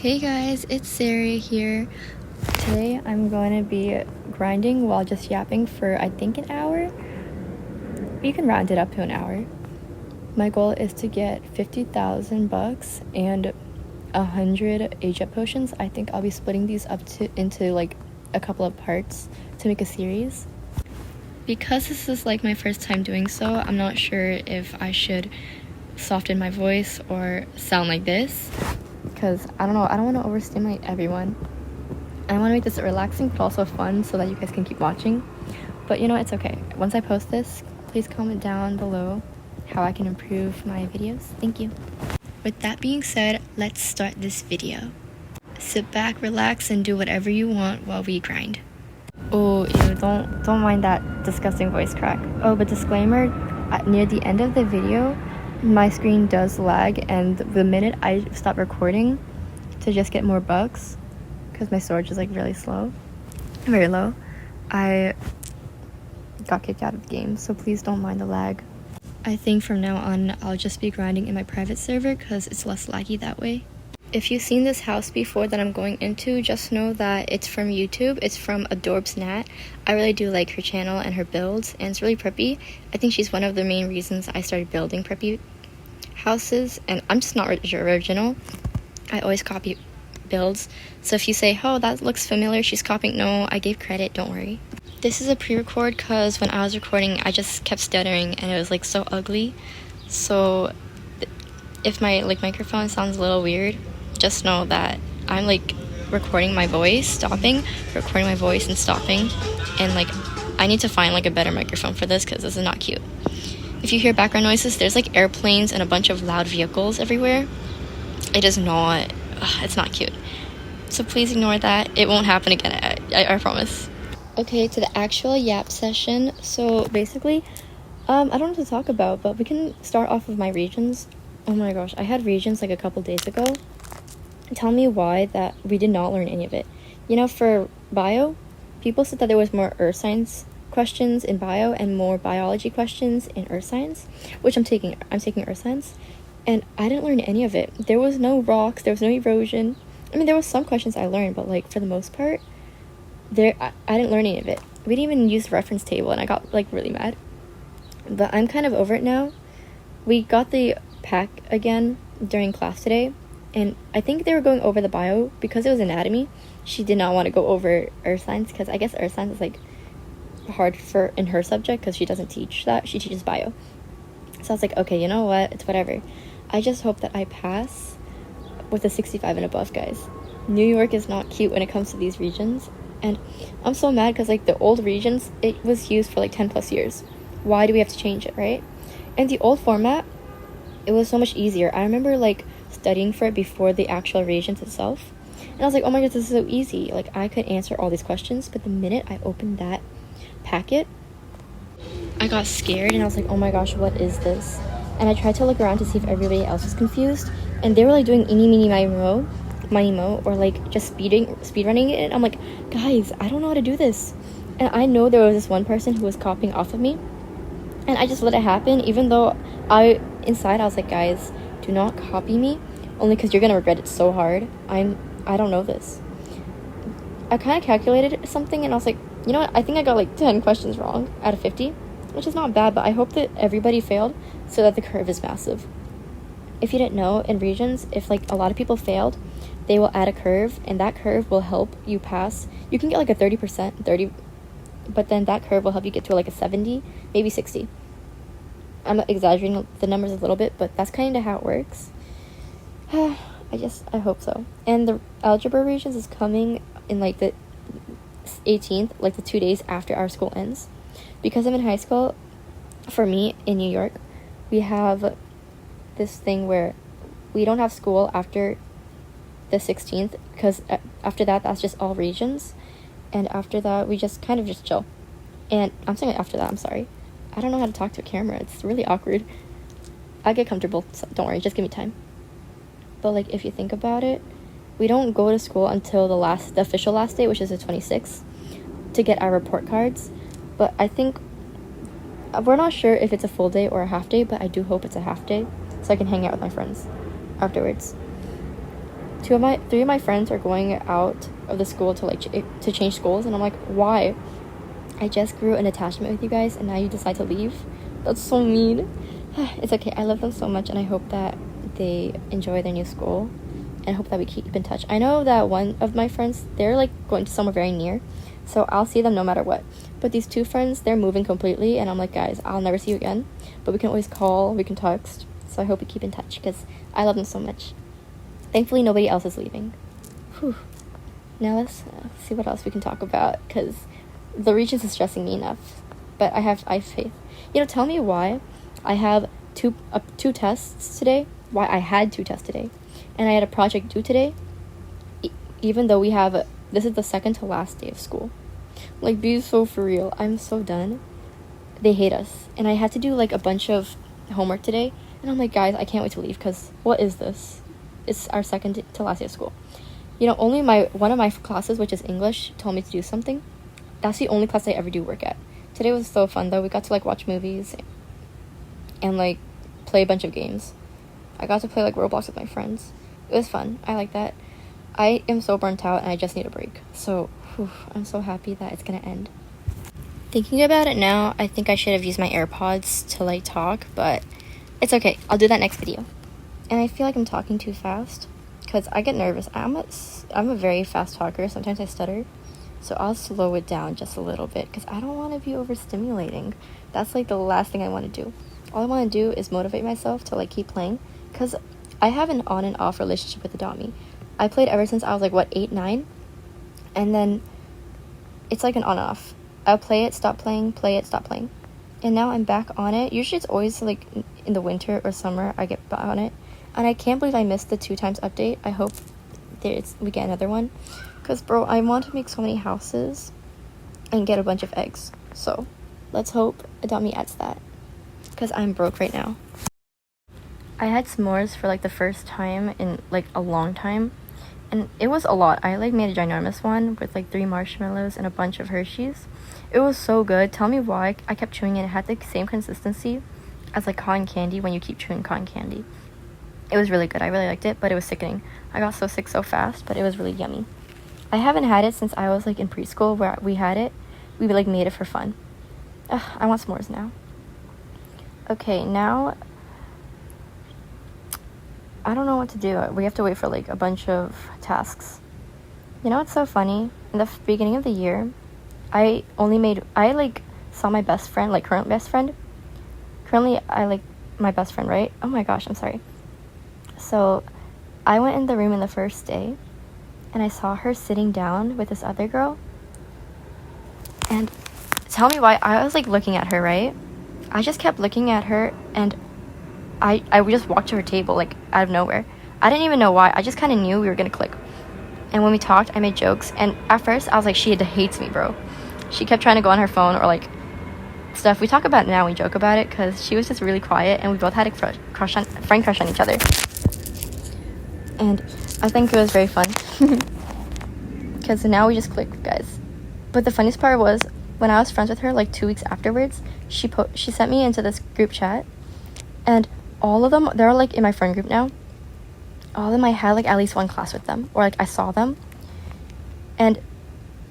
Hey guys, it's Sarah here. Today I'm going to be grinding while just yapping for I think an hour. You can round it up to an hour. My goal is to get 50,000 bucks and 100 age-up potions. I think I'll be splitting these up into like a couple of parts to make a series. Because this is like my first time doing so, I'm not sure if I should soften my voice or sound like this. Because I don't know, I don't want to overstimulate everyone. I want to make this relaxing but also fun so that you guys can keep watching. But you know, it's okay. Once I post this, please comment down below how I can improve my videos. Thank you. With that being said, let's start this video. Sit back, relax, and do whatever you want while we grind. Oh, ew, don't mind that disgusting voice crack. Oh, but disclaimer, near the end of the video, my screen does lag, and the minute I stop recording to just get more bucks, because my storage is like really very low, I got kicked out of the game, so please don't mind the lag. I think from now on I'll just be grinding in my private server because it's less laggy that way. If you've seen this house before that I'm going into, just know that it's from YouTube. It's from Adorbs Nat. I really do like her channel and her builds, and it's really preppy. I think she's one of the main reasons I started building preppy houses, and I'm just not original. I always copy builds, so if you say, oh, that looks familiar, she's copying, no, I gave credit, don't worry. This is a pre-record because when I was recording I just kept stuttering and it was like so ugly, so if my microphone sounds a little weird, just know that I'm like recording my voice, stopping, recording my voice and stopping, and like I need to find like a better microphone for this because this is not cute. If you hear background noises, there's like airplanes and a bunch of loud vehicles everywhere. It is not, it's not cute. So please ignore that. It won't happen again, I promise. Okay, to the actual yap session. So basically, I don't know what to talk about, but we can start off with my regions. Oh my gosh, I had regions like a couple days ago. Tell me why that we did not learn any of it. You know, for bio, people said that there was more earth science questions in bio and more biology questions in earth science, which I'm taking earth science, and I didn't learn any of it. There was no rocks, there was no erosion. I mean, there was some questions I learned, but like for the most part, I didn't learn any of it. We didn't even use the reference table, and I got like really mad. But I'm kind of over it now. We got the pack again during class today, and I think they were going over the bio because it was anatomy. She did not want to go over earth science because I guess earth science is like hard for in her subject because she doesn't teach that. She teaches bio. So I was like, okay, you know what? It's whatever. I just hope that I pass with a 65 and above, guys. New York is not cute when it comes to these regions. And I'm so mad because like the old regions, it was used for like 10 plus years. Why do we have to change it, right? And the old format, it was so much easier. I remember like studying for it before the actual regions itself. And I was like, oh my god, this is so easy. Like I could answer all these questions. But the minute I opened that packet, I got scared and I was like, oh my gosh, what is this? And I tried to look around to see if everybody else was confused. And they were like doing eeny, meeny, miny, mo, or like just speed running it. And I'm like, guys, I don't know how to do this. And I know there was this one person who was copying off of me, and I just let it happen, even though inside I was like, guys, do not copy me, only because you're gonna regret it so hard. I don't know this. I kind of calculated something and I was like, you know what, I think I got like 10 questions wrong out of 50, which is not bad, but I hope that everybody failed so that the curve is massive. If you didn't know, in regions, if like a lot of people failed, they will add a curve, and that curve will help you pass. You can get like a 30%, but then that curve will help you get to like a 70, maybe 60. I'm exaggerating the numbers a little bit, but that's kind of how it works. I hope so. And the algebra regions is coming in like the 18th, like the 2 days after our school ends. Because I'm in high school, for me in New York, we have this thing where we don't have school after the 16th, because after that, that's just all regions. And after that, we just kind of just chill. And I'm saying after that, I'm sorry. I don't know how to talk to a camera. It's really awkward. I'll get comfortable, so don't worry, just give me time. But like, if you think about it, we don't go to school until the official last day, which is the 26th, to get our report cards. But I think, we're not sure if it's a full day or a half day, but I do hope it's a half day, so I can hang out with my friends afterwards. three of my friends are going out of the school to to change schools, and I'm like, why? I just grew an attachment with you guys, and now you decide to leave. That's so mean. It's okay. I love them so much, and I hope that they enjoy their new school, and I hope that we keep in touch. I know that one of my friends, they're like going to somewhere very near, so I'll see them no matter what. But these two friends, they're moving completely, and I'm like, guys, I'll never see you again, but we can always call, we can text. So I hope we keep in touch, because I love them so much. Thankfully, nobody else is leaving. Whew. Now let's see what else we can talk about, because the Regents is stressing me enough. But I have faith. Tell me why I have two tests today. Why I had 2 tests today, and I had a project due today. Even though this is the second to last day of school. Like, be so for real. I'm so done. They hate us, and I had to do like a bunch of homework today. And I'm like, guys, I can't wait to leave, because what is this? It's our second to last day of school. Only one of my classes, which is English, told me to do something. That's the only class I ever do work at. Today was so fun, though. We got to like watch movies and like play a bunch of games. I got to play like Roblox with my friends. It was fun. I like that. I am so burnt out, and I just need a break. So I'm so happy that it's gonna end. Thinking about it now, I think I should have used my AirPods to like talk, but it's okay. I'll do that next video. And I feel like I'm talking too fast, because I get nervous. I'm a very fast talker. Sometimes I stutter. So I'll slow it down just a little bit, because I don't want to be overstimulating. That's like the last thing I want to do. All I want to do is motivate myself to like keep playing, because I have an on and off relationship with Adomi. I played ever since I was like 8, 9, and then it's like an on and off. I'll play it, stop playing, play it, stop playing, and now I'm back on it. Usually it's always like in the winter or summer I get back on it, and I can't believe I missed the 2 times update. I hope we get another one, because bro, I want to make so many houses and get a bunch of eggs. So let's hope Adomi adds that, because I'm broke right now. I had s'mores for like the first time in like a long time, and it was a lot. I like made a ginormous one with like 3 marshmallows and a bunch of Hershey's. It was so good. Tell me why I kept chewing it. It had the same consistency as like cotton candy when you keep chewing cotton candy. It was really good. I really liked it, but it was sickening. I got so sick so fast, but it was really yummy. I haven't had it since I was like in preschool, where we had it. We like made it for fun. I want s'mores now. Okay, now I don't know what to do. We have to wait for like a bunch of tasks. It's so funny. In the beginning of the year, I like saw my best friend, like current best friend. Currently, I like my best friend, right? Oh my gosh, I'm sorry. So I went in the room in the first day, and I saw her sitting down with this other girl. And tell me why I was like looking at her, right? I just kept looking at her, and I just walked to her table like out of nowhere. I didn't even know why. I just kind of knew we were gonna click. And when we talked, I made jokes, and at first I was like, she hates me, bro. She kept trying to go on her phone or like stuff. We talk about it now, we joke about it, because she was just really quiet, and we both had a friend crush on each other. And I think it was very fun, because now we just click, guys. But the funniest part was, when I was friends with her like 2 weeks afterwards, she sent me into this group chat, and all of them, they're like in my friend group now. All of them, I had like at least one class with them, or like I saw them, and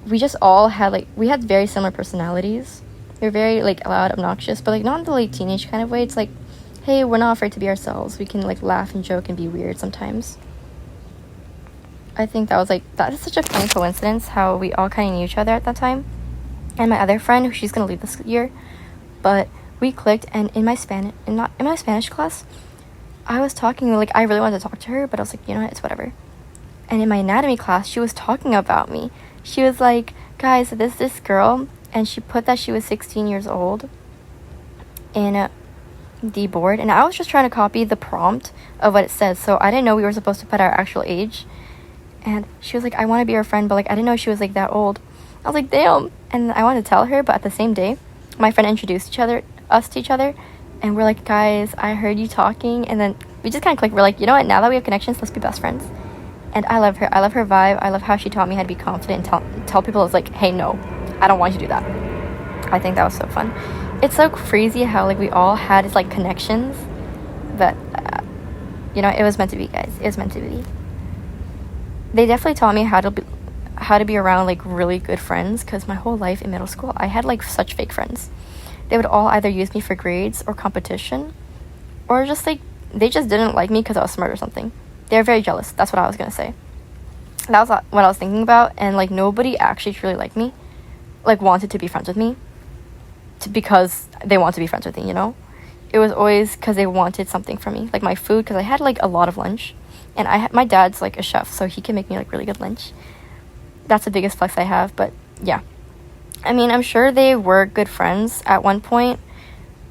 we just all had like, we had very similar personalities. They're very like loud, obnoxious, but like not in the like teenage kind of way. It's like, hey, we're not afraid to be ourselves. We can like laugh and joke and be weird sometimes. I think that is such a funny coincidence how we all kind of knew each other at that time. And my other friend, she's gonna leave this year, but we clicked. And in my Spanish class, I was talking, like I really wanted to talk to her, but I was like, you know what, it's whatever. And in my anatomy class, she was talking about me. She was like, guys, this girl, and she put that she was 16 years old in the board, and I was just trying to copy the prompt of what it says, so I didn't know we were supposed to put our actual age. And she was like, I want to be her friend, but like I didn't know she was like that old. I was like, damn. And I wanted to tell her, but at the same day, my friend introduced us to each other, and we're like, guys, I heard you talking. And then we just kind of clicked. We're like, you know what, now that we have connections, let's be best friends. And I love her vibe. I love how she taught me how to be confident and tell people, it's like, hey, no, I don't want you to do that. I think that was so fun. It's so crazy how like we all had like connections, but it was meant to be, guys. It was meant to be. they definitely taught me how to be around like really good friends, because my whole life in middle school I had like such fake friends. They would all either use me for grades or competition, or just like they just didn't like me because I was smart or something. They were very jealous. That's what I was gonna say. That was what I was thinking about. And like nobody actually truly liked me, like wanted to be friends with me because they want to be friends with me, you know. It was always because they wanted something from me, like my food, because I had like a lot of lunch, and my dad's like a chef, so he can make me like really good lunch. That's the biggest flex I have. But yeah, I mean, I'm sure they were good friends at one point,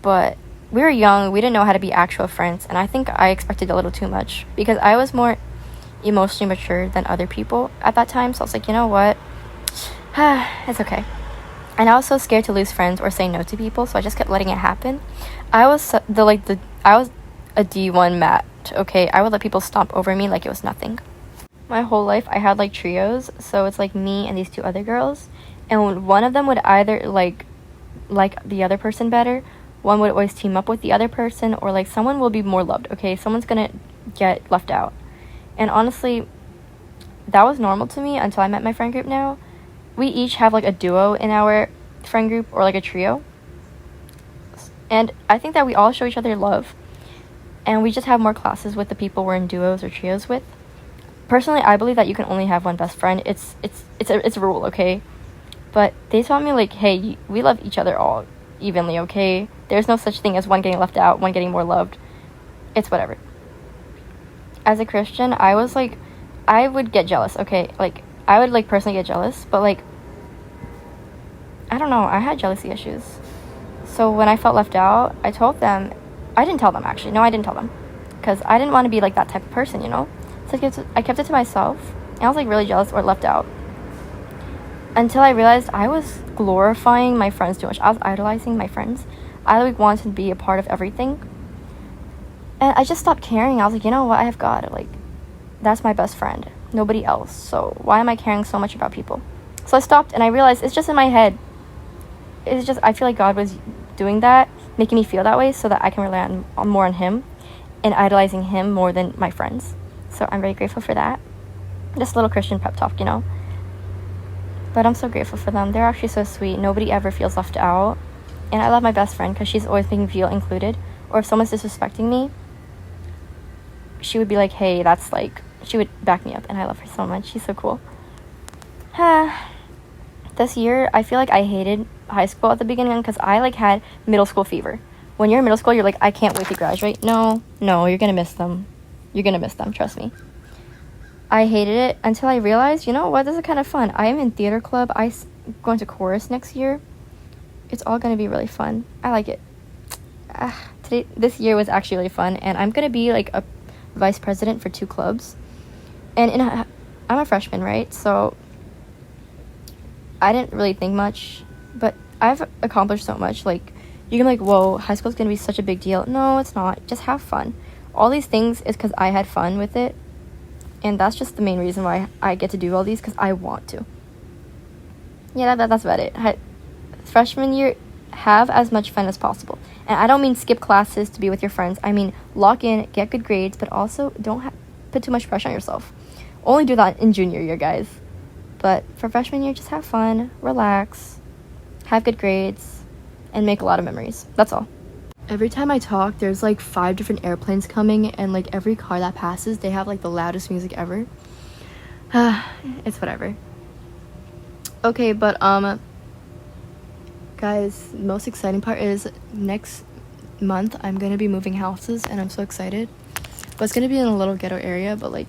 but we were young, we didn't know how to be actual friends, and I think I expected a little too much because I was more emotionally mature than other people at that time. So I was like, you know what, it's okay. And I was so scared to lose friends or say no to people, so I just kept letting it happen. I was I was a D1 mat, okay? I would let people stomp over me like it was nothing. My whole life I had like trios, so it's like me and these two other girls, and one of them would either like the other person better, one would always team up with the other person, or like someone will be more loved, okay? Someone's gonna get left out. And honestly, that was normal to me until I met my friend group now. We each have like a duo in our friend group, or like a trio. And I think that we all show each other love. And we just have more classes with the people we're in duos or trios with. Personally, I believe that you can only have one best friend. It's a rule, okay? But they taught me like, hey, we love each other all evenly, okay? There's no such thing as one getting left out, one getting more loved. It's whatever. As a Christian, I was like, I would get jealous, okay? Like, I would like personally get jealous, but like, I don't know, I had jealousy issues. So when I felt left out, I told them. I didn't tell them, actually. No, I didn't tell them, because I didn't want to be like that type of person, you know? So I kept it to myself, and I was like really jealous or left out, until I realized I was glorifying my friends too much. I was idolizing my friends. I like wanted to be a part of everything, and I just stopped caring. I was like, you know what, I have God, like, that's my best friend, nobody else, so why am I caring so much about people? So I stopped, and I realized it's just in my head. It's just, I feel like God was doing that, making me feel that way so that I can rely on more on him and idolizing him more than my friends. So I'm very grateful for that. Just a little Christian pep talk, you know. But I'm so grateful for them. They're actually so sweet. Nobody ever feels left out. And I love my best friend because she's always making me feel included. Or if someone's disrespecting me, she would be like, hey, that's like, she would back me up. And I love her so much. She's so cool. This year, I feel like I hated high school at the beginning because I like had middle school fever. When you're in middle school, you're like, I can't wait to graduate. No, you're gonna miss them. You're gonna miss them, trust me. I hated it until I realized, you know what, this is kind of fun. I am in theater club. I'm going to chorus next year. It's all gonna be really fun. I like it. This year was actually really fun, and I'm gonna be like a vice president for 2 clubs. And I'm a freshman, right? So I didn't really think much, but I've accomplished so much. Like, you can be like, whoa, high school's gonna be such a big deal. No, it's not. Just have fun. All these things is because I had fun with it, and that's just the main reason why I get to do all these, because I want to. Yeah, that's about it. Freshman year, have as much fun as possible. And I don't mean skip classes to be with your friends. I mean lock in, get good grades, but also don't put too much pressure on yourself. Only do that in junior year, guys. But for freshman year, just have fun, relax, have good grades, and make a lot of memories. That's all. Every time I talk, there's like 5 different airplanes coming, and like every car that passes, they have like the loudest music ever. It's whatever. Okay, but guys, the most exciting part is next month I'm gonna be moving houses, and I'm so excited. But it's gonna be in a little ghetto area, but like,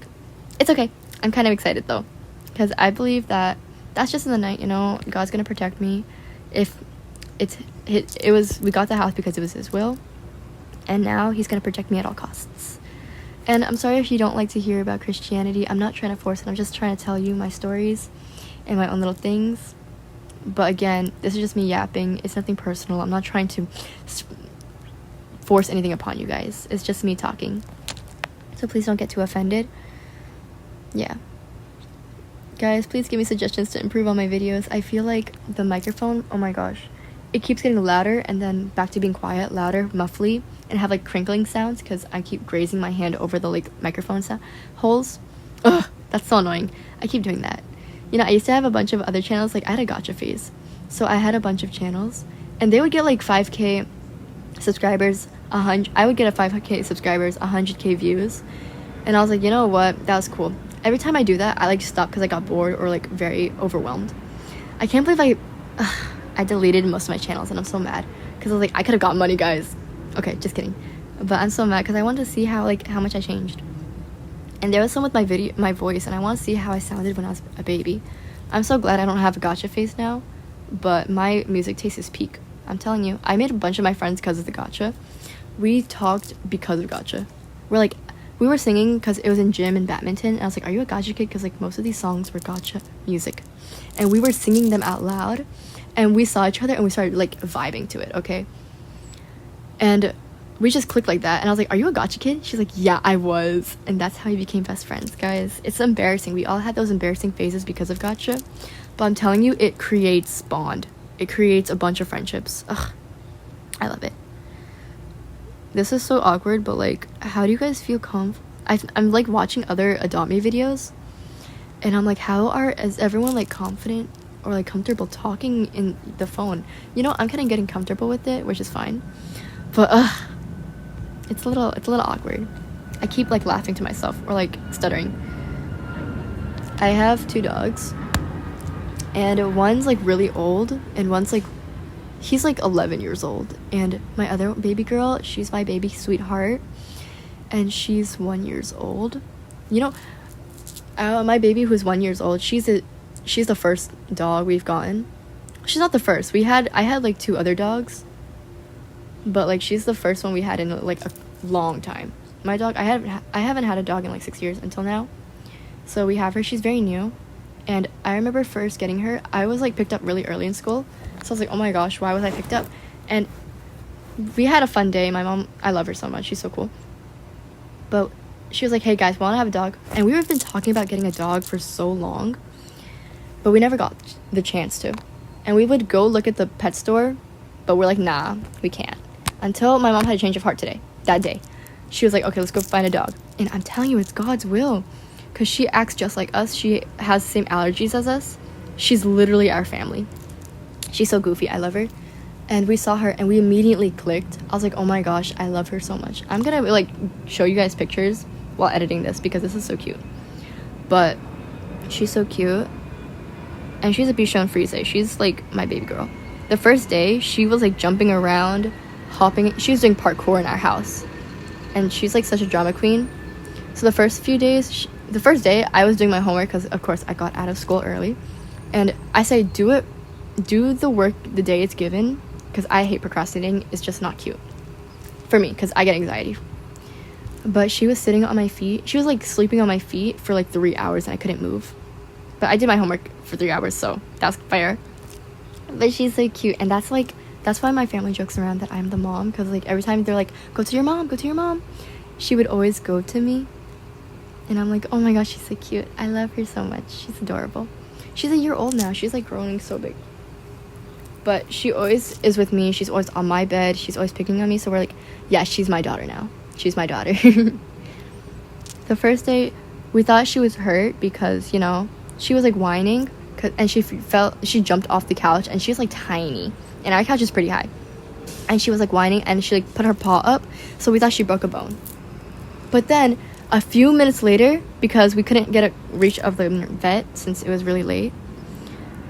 it's okay. I'm kind of excited though, because I believe that that's just in the night, you know. God's gonna protect me. If we got the house because it was his will, and now he's gonna protect me at all costs. And I'm sorry if you don't like to hear about Christianity. I'm not trying to force it. I'm just trying to tell you my stories and my own little things. But again, this is just me yapping. It's nothing personal. I'm not trying to force anything upon you guys. It's just me talking. So please don't get too offended. Yeah. Guys, please give me suggestions to improve on my videos. I feel like the microphone, oh my gosh, it keeps getting louder and then back to being quiet, louder, muffly, and have like crinkling sounds because I keep grazing my hand over the like microphone holes. Ugh. That's so annoying. I keep doing that. You know, I used to have a bunch of other channels. Like, I had a gacha phase. So I had a bunch of channels. And they would get, like, 5K subscribers, 100. I would get a 5K subscribers, 100K views. And I was like, you know what? That was cool. Every time I do that, I, like, stop because I got bored or, like, very overwhelmed. I can't believe I deleted most of my channels. And I'm so mad. Because I was like, I could have got money, guys. Okay, just kidding. But I'm so mad because I wanted to see how much I changed. And there was some with my voice, and I want to see how I sounded when I was a baby. I'm so glad I don't have a gacha face now, but my music taste is peak. I'm telling you, I made a bunch of my friends because of the gacha. We talked because of gacha. We were singing because it was in gym and badminton, and I was like, are you a gacha kid? Because, like, most of these songs were gacha music. And we were singing them out loud, and we saw each other, and we started, like, vibing to it, okay? And we just clicked like that, and I was like, are you a gacha kid? She's like, yeah, I was. And that's how we became best friends, guys. It's embarrassing. We all had those embarrassing phases because of gacha, but I'm telling you, it creates bond. It creates a bunch of friendships. Ugh, I love it. This is so awkward, but, like, how do you guys feel I'm like watching other Adopt Me videos, and I'm like, is everyone, like, confident or, like, comfortable talking in the phone? You know, I'm kind of getting comfortable with it, which is fine, but it's a little awkward. I keep, like, laughing to myself or, like, stuttering. I have 2 dogs, and one's, like, really old, and one's, like, he's, like, 11 years old. And my other baby girl, she's my baby sweetheart, and she's 1 year old. You know, my baby who's 1 year old, she's the first dog we've gotten. She's not the first. I had like 2 other dogs, but, like, she's the first one we had in, like, a long time. My dog, I haven't had a dog in, like, 6 years until now. So we have her. She's very new. And I remember first getting her, I was, like, picked up really early in school. So I was like, oh my gosh, why was I picked up? And we had a fun day. My mom, I love her so much. She's so cool. But she was like, hey guys, want to have a dog? And we've been talking about getting a dog for so long, but we never got the chance to. And we would go look at the pet store, but we're like, nah, we can't. Until my mom had a change of heart that day. She was like, okay, let's go find a dog. And I'm telling you, it's God's will. Because she acts just like us. She has the same allergies as us. She's literally our family. She's so goofy. I love her. And we saw her, and we immediately clicked. I was like, oh my gosh, I love her so much. I'm gonna, like, show you guys pictures while editing this because this is so cute. But she's so cute. And she's a Bichon Frise. She's, like, my baby girl. The first day, she was, like, jumping around, hopping. She was doing parkour in our house. And she's, like, such a drama queen. So the first day, I was doing my homework because, of course, I got out of school early. And I say, do the work the day it's given, because I hate procrastinating. It's just not cute for me because I get anxiety. But she was sitting on my feet. She was, like, sleeping on my feet for, like, 3 hours, and I couldn't move. But I did my homework for 3 hours, so that's fair. But she's so cute, and that's why my family jokes around that I'm the mom, because, like, every time they're like, go to your mom, she would always go to me. And I'm like, oh my gosh, she's so cute. I love her so much. She's adorable. She's a year old now. She's, like, growing so big. But she always is with me. She's always on my bed. She's always picking on me. So we're like, yeah, she's my daughter now. She's my daughter. The first day, we thought she was hurt because, you know, she was, like, whining. And she jumped off the couch. And she's, like, tiny. And our couch is pretty high. And she was, like, whining. And she, like, put her paw up. So we thought she broke a bone. But then a few minutes later, because we couldn't get a reach of the vet since it was really late,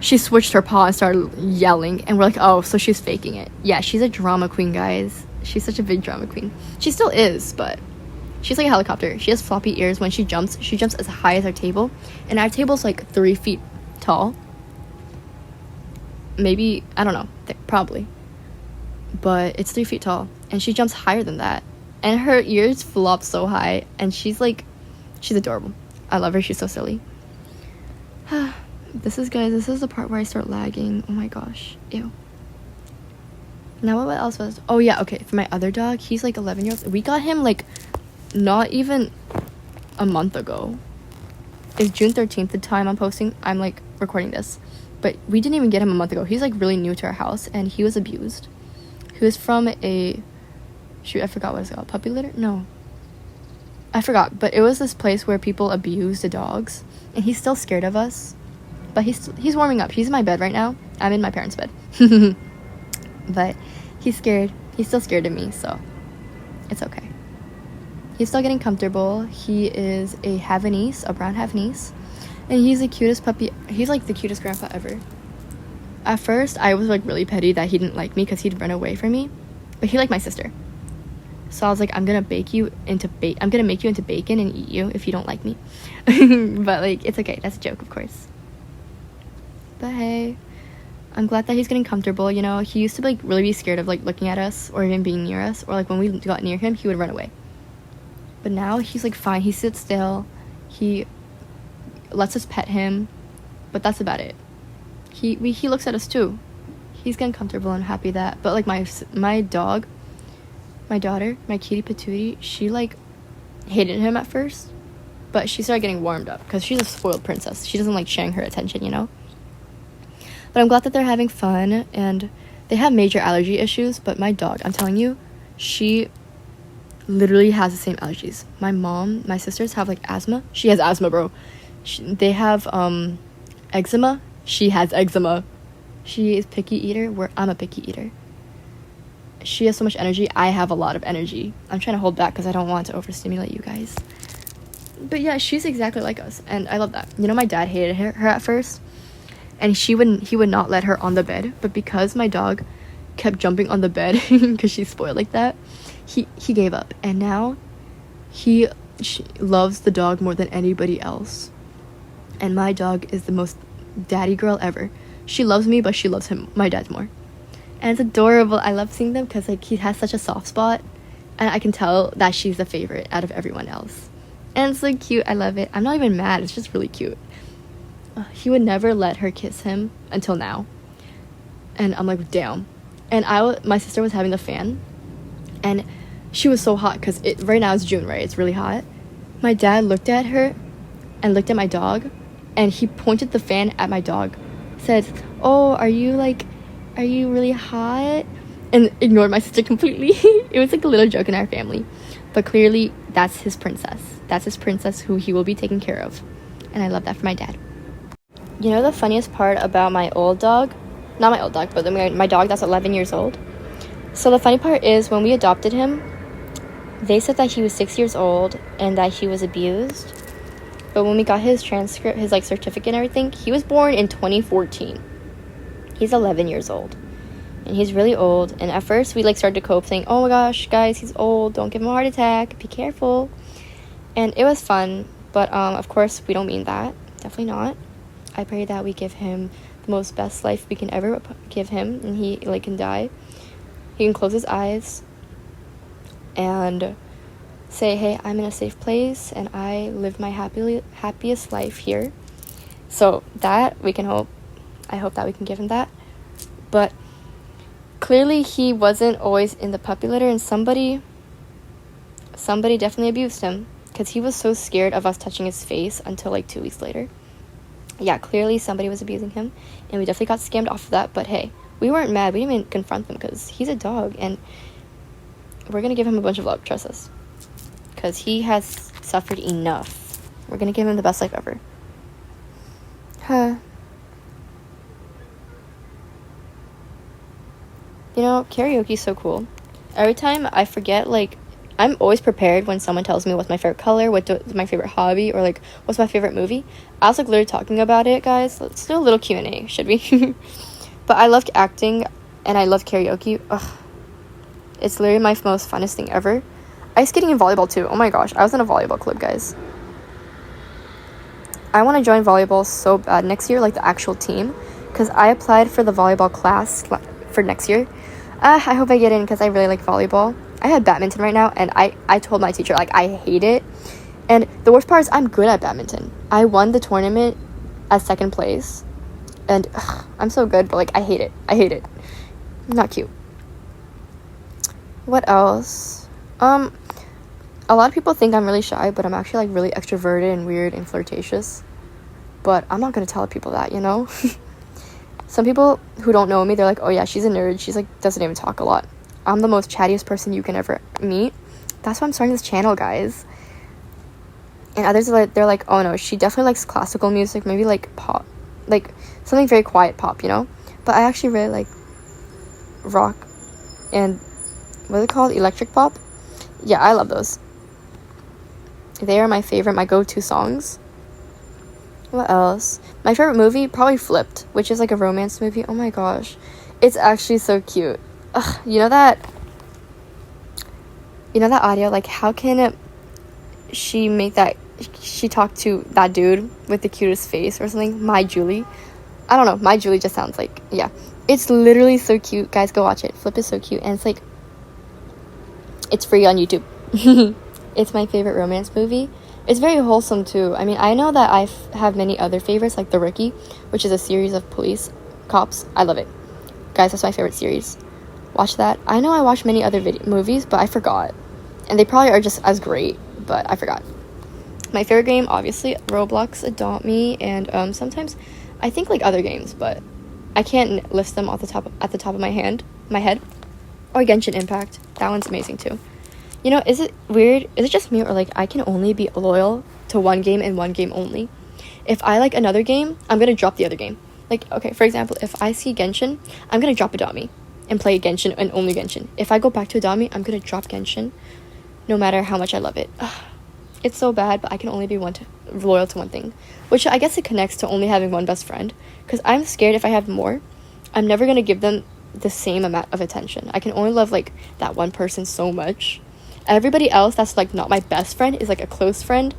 she switched her paw and started yelling, and we're like, oh, so she's faking it. Yeah, she's a drama queen, guys. She's such a big drama queen. She still is, but she's like a helicopter. She has floppy ears. When she jumps as high as our table, and our table's like 3 feet tall. Maybe, I don't know, probably. But it's 3 feet tall, and she jumps higher than that. And her ears flop so high, and she's adorable. I love her. She's so silly. This is the part where I start lagging. Oh my gosh. Ew. Now what else was... Oh yeah, okay. For my other dog, he's like 11 years old. We got him like not even a month ago. It's June 13th, the time I'm like recording this. But we didn't even get him a month ago. He's like really new to our house, and he was abused. He was from a... Shoot, I forgot what it's called. Puppy litter? No. I forgot, but it was this place where people abuse the dogs, and he's still scared of us. But he's warming up. He's in my bed right now. I'm in my parents' bed. But he's scared. He's still scared of me, so it's okay. He's still getting comfortable. He is a Havanese, a brown Havanese, and he's the cutest puppy. He's like the cutest grandpa ever. At first, I was like really petty that he didn't like me because he'd run away from me, but he liked my sister. So I was like, I'm gonna make you into bacon and eat you if you don't like me. But like, it's okay. That's a joke, of course. But hey, I'm glad that he's getting comfortable. You know, he used to like really be scared of like looking at us or even being near us, or like when we got near him, he would run away. But now he's like fine. He sits still. He lets us pet him, but that's about it. He looks at us too. He's getting comfortable and happy that. But like my dog, my daughter, my kitty Patootie, she like hated him at first, but she started getting warmed up because she's a spoiled princess. She doesn't like sharing her attention, you know. But I'm glad that they're having fun, and they have major allergy issues, but my dog, I'm telling you, she literally has the same allergies. My sisters have like asthma. She has asthma, bro. They have eczema. She has eczema. She is picky eater, where I'm a picky eater. She has so much energy. I have a lot of energy. I'm trying to hold back because I don't want to overstimulate you guys. But yeah, she's exactly like us, and I love that. You know, my dad hated her at first, and he would not let her on the bed, but because my dog kept jumping on the bed because she's spoiled like that, he gave up, and now she loves the dog more than anybody else. And my dog is the most daddy girl ever. She loves me, but she loves my dad more, and it's adorable. I love seeing them because like he has such a soft spot, and I can tell that she's the favorite out of everyone else, and it's so cute. I love it. I'm not even mad. It's just really cute. He would never let her kiss him until now, and I'm like, damn. And my sister was having the fan, and she was so hot because right now it's June, right? It's really hot. My dad looked at her and looked at my dog, and he pointed the fan at my dog, said, "Oh, are you really hot?" And ignored my sister completely. It was like a little joke in our family, but clearly that's his princess. That's his princess who he will be taking care of, and I love that for my dad. You know the funniest part about my old dog? Not my old dog, but my dog that's 11 years old. So the funny part is when we adopted him, they said that he was 6 years old and that he was abused. But when we got his transcript, his like certificate and everything, he was born in 2014. He's 11 years old. And he's really old. And at first we like started to cope saying, "Oh my gosh, guys, he's old. Don't give him a heart attack. Be careful." And it was fun. But of course we don't mean that. Definitely not. I pray that we give him the most best life we can ever give him, and he like can die. He can close his eyes and say, "Hey, I'm in a safe place and I live my happiest life here." So that we can hope. I hope that we can give him that. But clearly he wasn't always in the puppy litter, and somebody definitely abused him because he was so scared of us touching his face until like 2 weeks later. Yeah, clearly somebody was abusing him, and we definitely got scammed off of that. But hey, we weren't mad. We didn't even confront them because he's a dog, and we're gonna give him a bunch of love. Trust us, because he has suffered enough. We're gonna give him the best life ever. You know, karaoke is so cool. Every time I forget, like, I'm always prepared when someone tells me what's my favorite color, what's my favorite hobby, or like what's my favorite movie. I was like literally talking about it, guys. Let's do a little Q&A, should we? But I love acting and I love karaoke. Ugh. It's literally my most funnest thing ever. Ice skating and volleyball too. Oh my gosh, I was in a volleyball club, guys. I want to join volleyball so bad next year, like the actual team, because I applied for the volleyball class for next year. I hope I get in because I really like volleyball. I had badminton right now, and I told my teacher, like, I hate it. And the worst part is I'm good at badminton. I won the tournament as second place, and I'm so good, but like I hate it. Not cute. What else? A lot of people think I'm really shy, but I'm actually like really extroverted and weird and flirtatious. But I'm not gonna tell people that, you know. Some people who don't know me, they're like, "Oh yeah, she's a nerd. She's like doesn't even talk a lot." I'm the most chattiest person you can ever meet. That's why I'm starting this channel, guys. And others are like, they're like, oh no, she definitely likes classical music, maybe like pop, like something very quiet pop, you know. But I actually really like rock and what is it called, electric pop. Yeah, I love those. They are my favorite, my go-to songs. What else? My favorite movie, probably Flipped, which is like a romance movie. Oh my gosh, it's actually so cute. Ugh, you know that audio, like how can she make that, she talked to that dude with the cutest face or something, my Julie. I don't know, my Julie just sounds like, yeah, it's literally so cute. Guys, go watch it. Flip is so cute, and it's like, it's free on YouTube. It's my favorite romance movie. It's very wholesome too. I mean, I know that I have many other favorites, like The Rookie, which is a series of police cops. I love it, guys. That's my favorite series. Watch that. I know I watched many other movies, but I forgot, and they probably are just as great, but I forgot. My favorite game, obviously, Roblox, Adopt Me, and sometimes I think like other games, but I can't list them at the top of my head. Or Genshin Impact. That one's amazing too. You know, is it weird? Is it just me, or like I can only be loyal to one game and one game only? If I like another game, I'm gonna drop the other game. Like, okay, for example, if I see Genshin, I'm gonna drop Adopt Me and play Genshin and only Genshin. If I go back to Adopt Me, I'm gonna drop Genshin, no matter how much I love it. It's so bad, but I can only be loyal to one thing, which I guess it connects to only having one best friend, because I'm scared if I have more, I'm never gonna give them the same amount of attention. I can only love like that one person so much. Everybody else that's like not my best friend is like a close friend,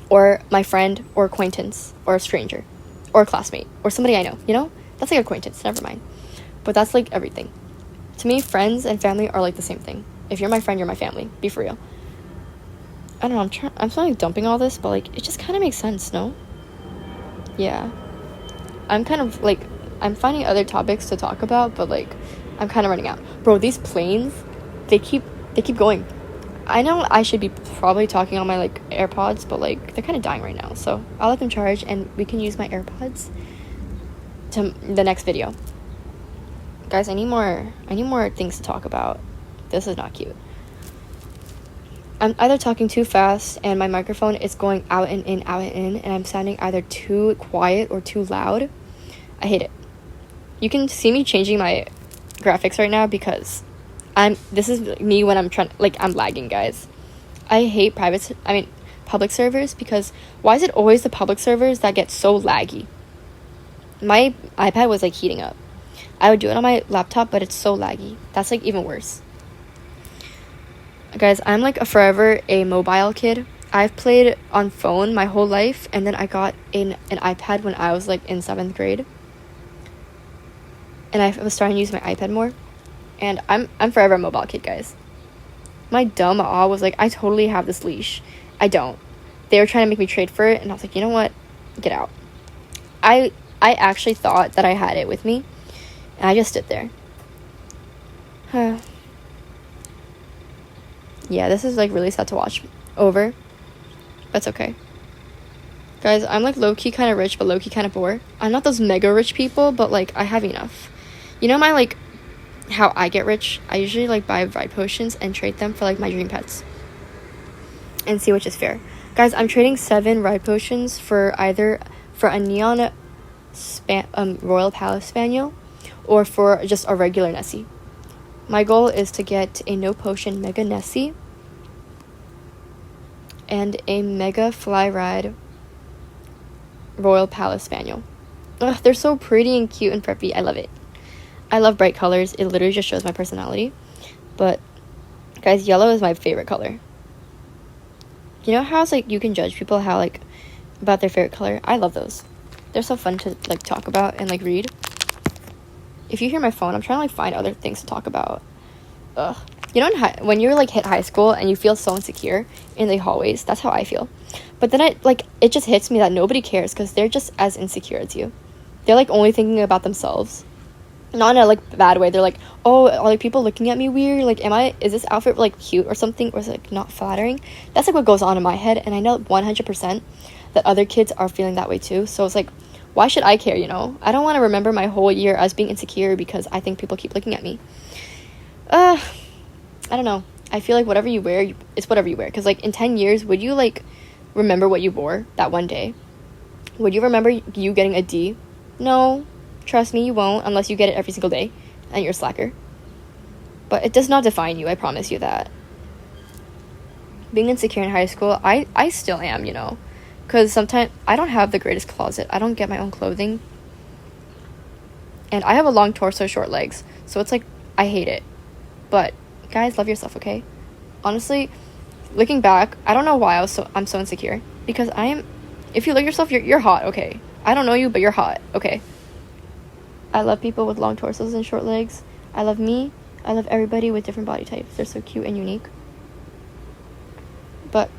or my friend, or acquaintance, or a stranger, or a classmate, or somebody I know, you know? That's like acquaintance, never mind. But that's like everything. To me, friends and family are like the same thing. If you're my friend, you're my family. Be for real. I don't know, I'm sorry like dumping all this, but like it just kind of makes sense, no? Yeah. I'm kind of like, I'm finding other topics to talk about, but like I'm kind of running out. Bro, these planes, they keep going. I know I should be probably talking on my like AirPods, but like they're kind of dying right now, so I'll let them charge and we can use my AirPods to the next video. Guys, I need more things to talk about. This is not cute. I'm either talking too fast and my microphone is going out and in, and I'm sounding either too quiet or too loud. I hate it. You can see me changing my graphics right now because this is me when I'm I'm lagging, guys. I hate public servers, because why is it always the public servers that get so laggy? My iPad was like heating up. I would do it on my laptop, but it's so laggy. That's like even worse. Guys, I'm like forever a mobile kid. I've played on phone my whole life, and then I got an iPad when I was like in 7th grade. And I was starting to use my iPad more. And I'm forever a mobile kid, guys. My dumb awe was like, I totally have this leash. I don't. They were trying to make me trade for it, and I was like, you know what? Get out. I actually thought that I had it with me, and I just stood there. Yeah, this is like really sad to watch over. That's okay. Guys, I'm like low-key kind of rich, but low-key kind of poor. I'm not those mega rich people, but like I have enough. You know my like how I get rich? I usually like buy ride potions and trade them for like my dream pets and see which is fair. Guys, I'm trading 7 ride potions for either for a neon Royal Palace Spaniel or for just a regular Nessie. My goal is to get a no potion Mega Nessie and a Mega Fly Ride Royal Palace Spaniel. Ugh, they're so pretty and cute and preppy. I love it. I love bright colors. It literally just shows my personality. But guys, yellow is my favorite color. You know how it's like you can judge people how like about their favorite color? I love those. They're so fun to like talk about and like read. If you hear my phone, I'm trying to like find other things to talk about. Ugh. You know, when you're like hit high school and you feel so insecure in the hallways, that's how I feel. But then it just hits me that nobody cares because they're just as insecure as you. They're like only thinking about themselves. Not in a like bad way. They're like, oh, are like people looking at me weird? Like, is this outfit like cute or something? Or is it like not flattering? That's like what goes on in my head. And I know 100% that other kids are feeling that way too. So it's like, why should I care, you know? I don't want to remember my whole year as being insecure because I think people keep looking at me. I don't know. I feel like whatever you wear, it's whatever you wear. Because, like, in 10 years, would you, like, remember what you wore that one day? Would you remember you getting a D? No, trust me, you won't, unless you get it every single day and you're a slacker. But it does not define you, I promise you that. Being insecure in high school, I still am, you know, because sometimes I don't have the greatest closet. I don't get my own clothing, and I have a long torso, short legs, so it's like I hate it. But guys, love yourself, okay? Honestly, looking back, I don't know why I'm so insecure, because if you look at yourself, you're hot, okay? I don't know you, but you're hot, okay? I love people with long torsos and short legs. I love me. I love everybody with different body types. They're so cute and unique. But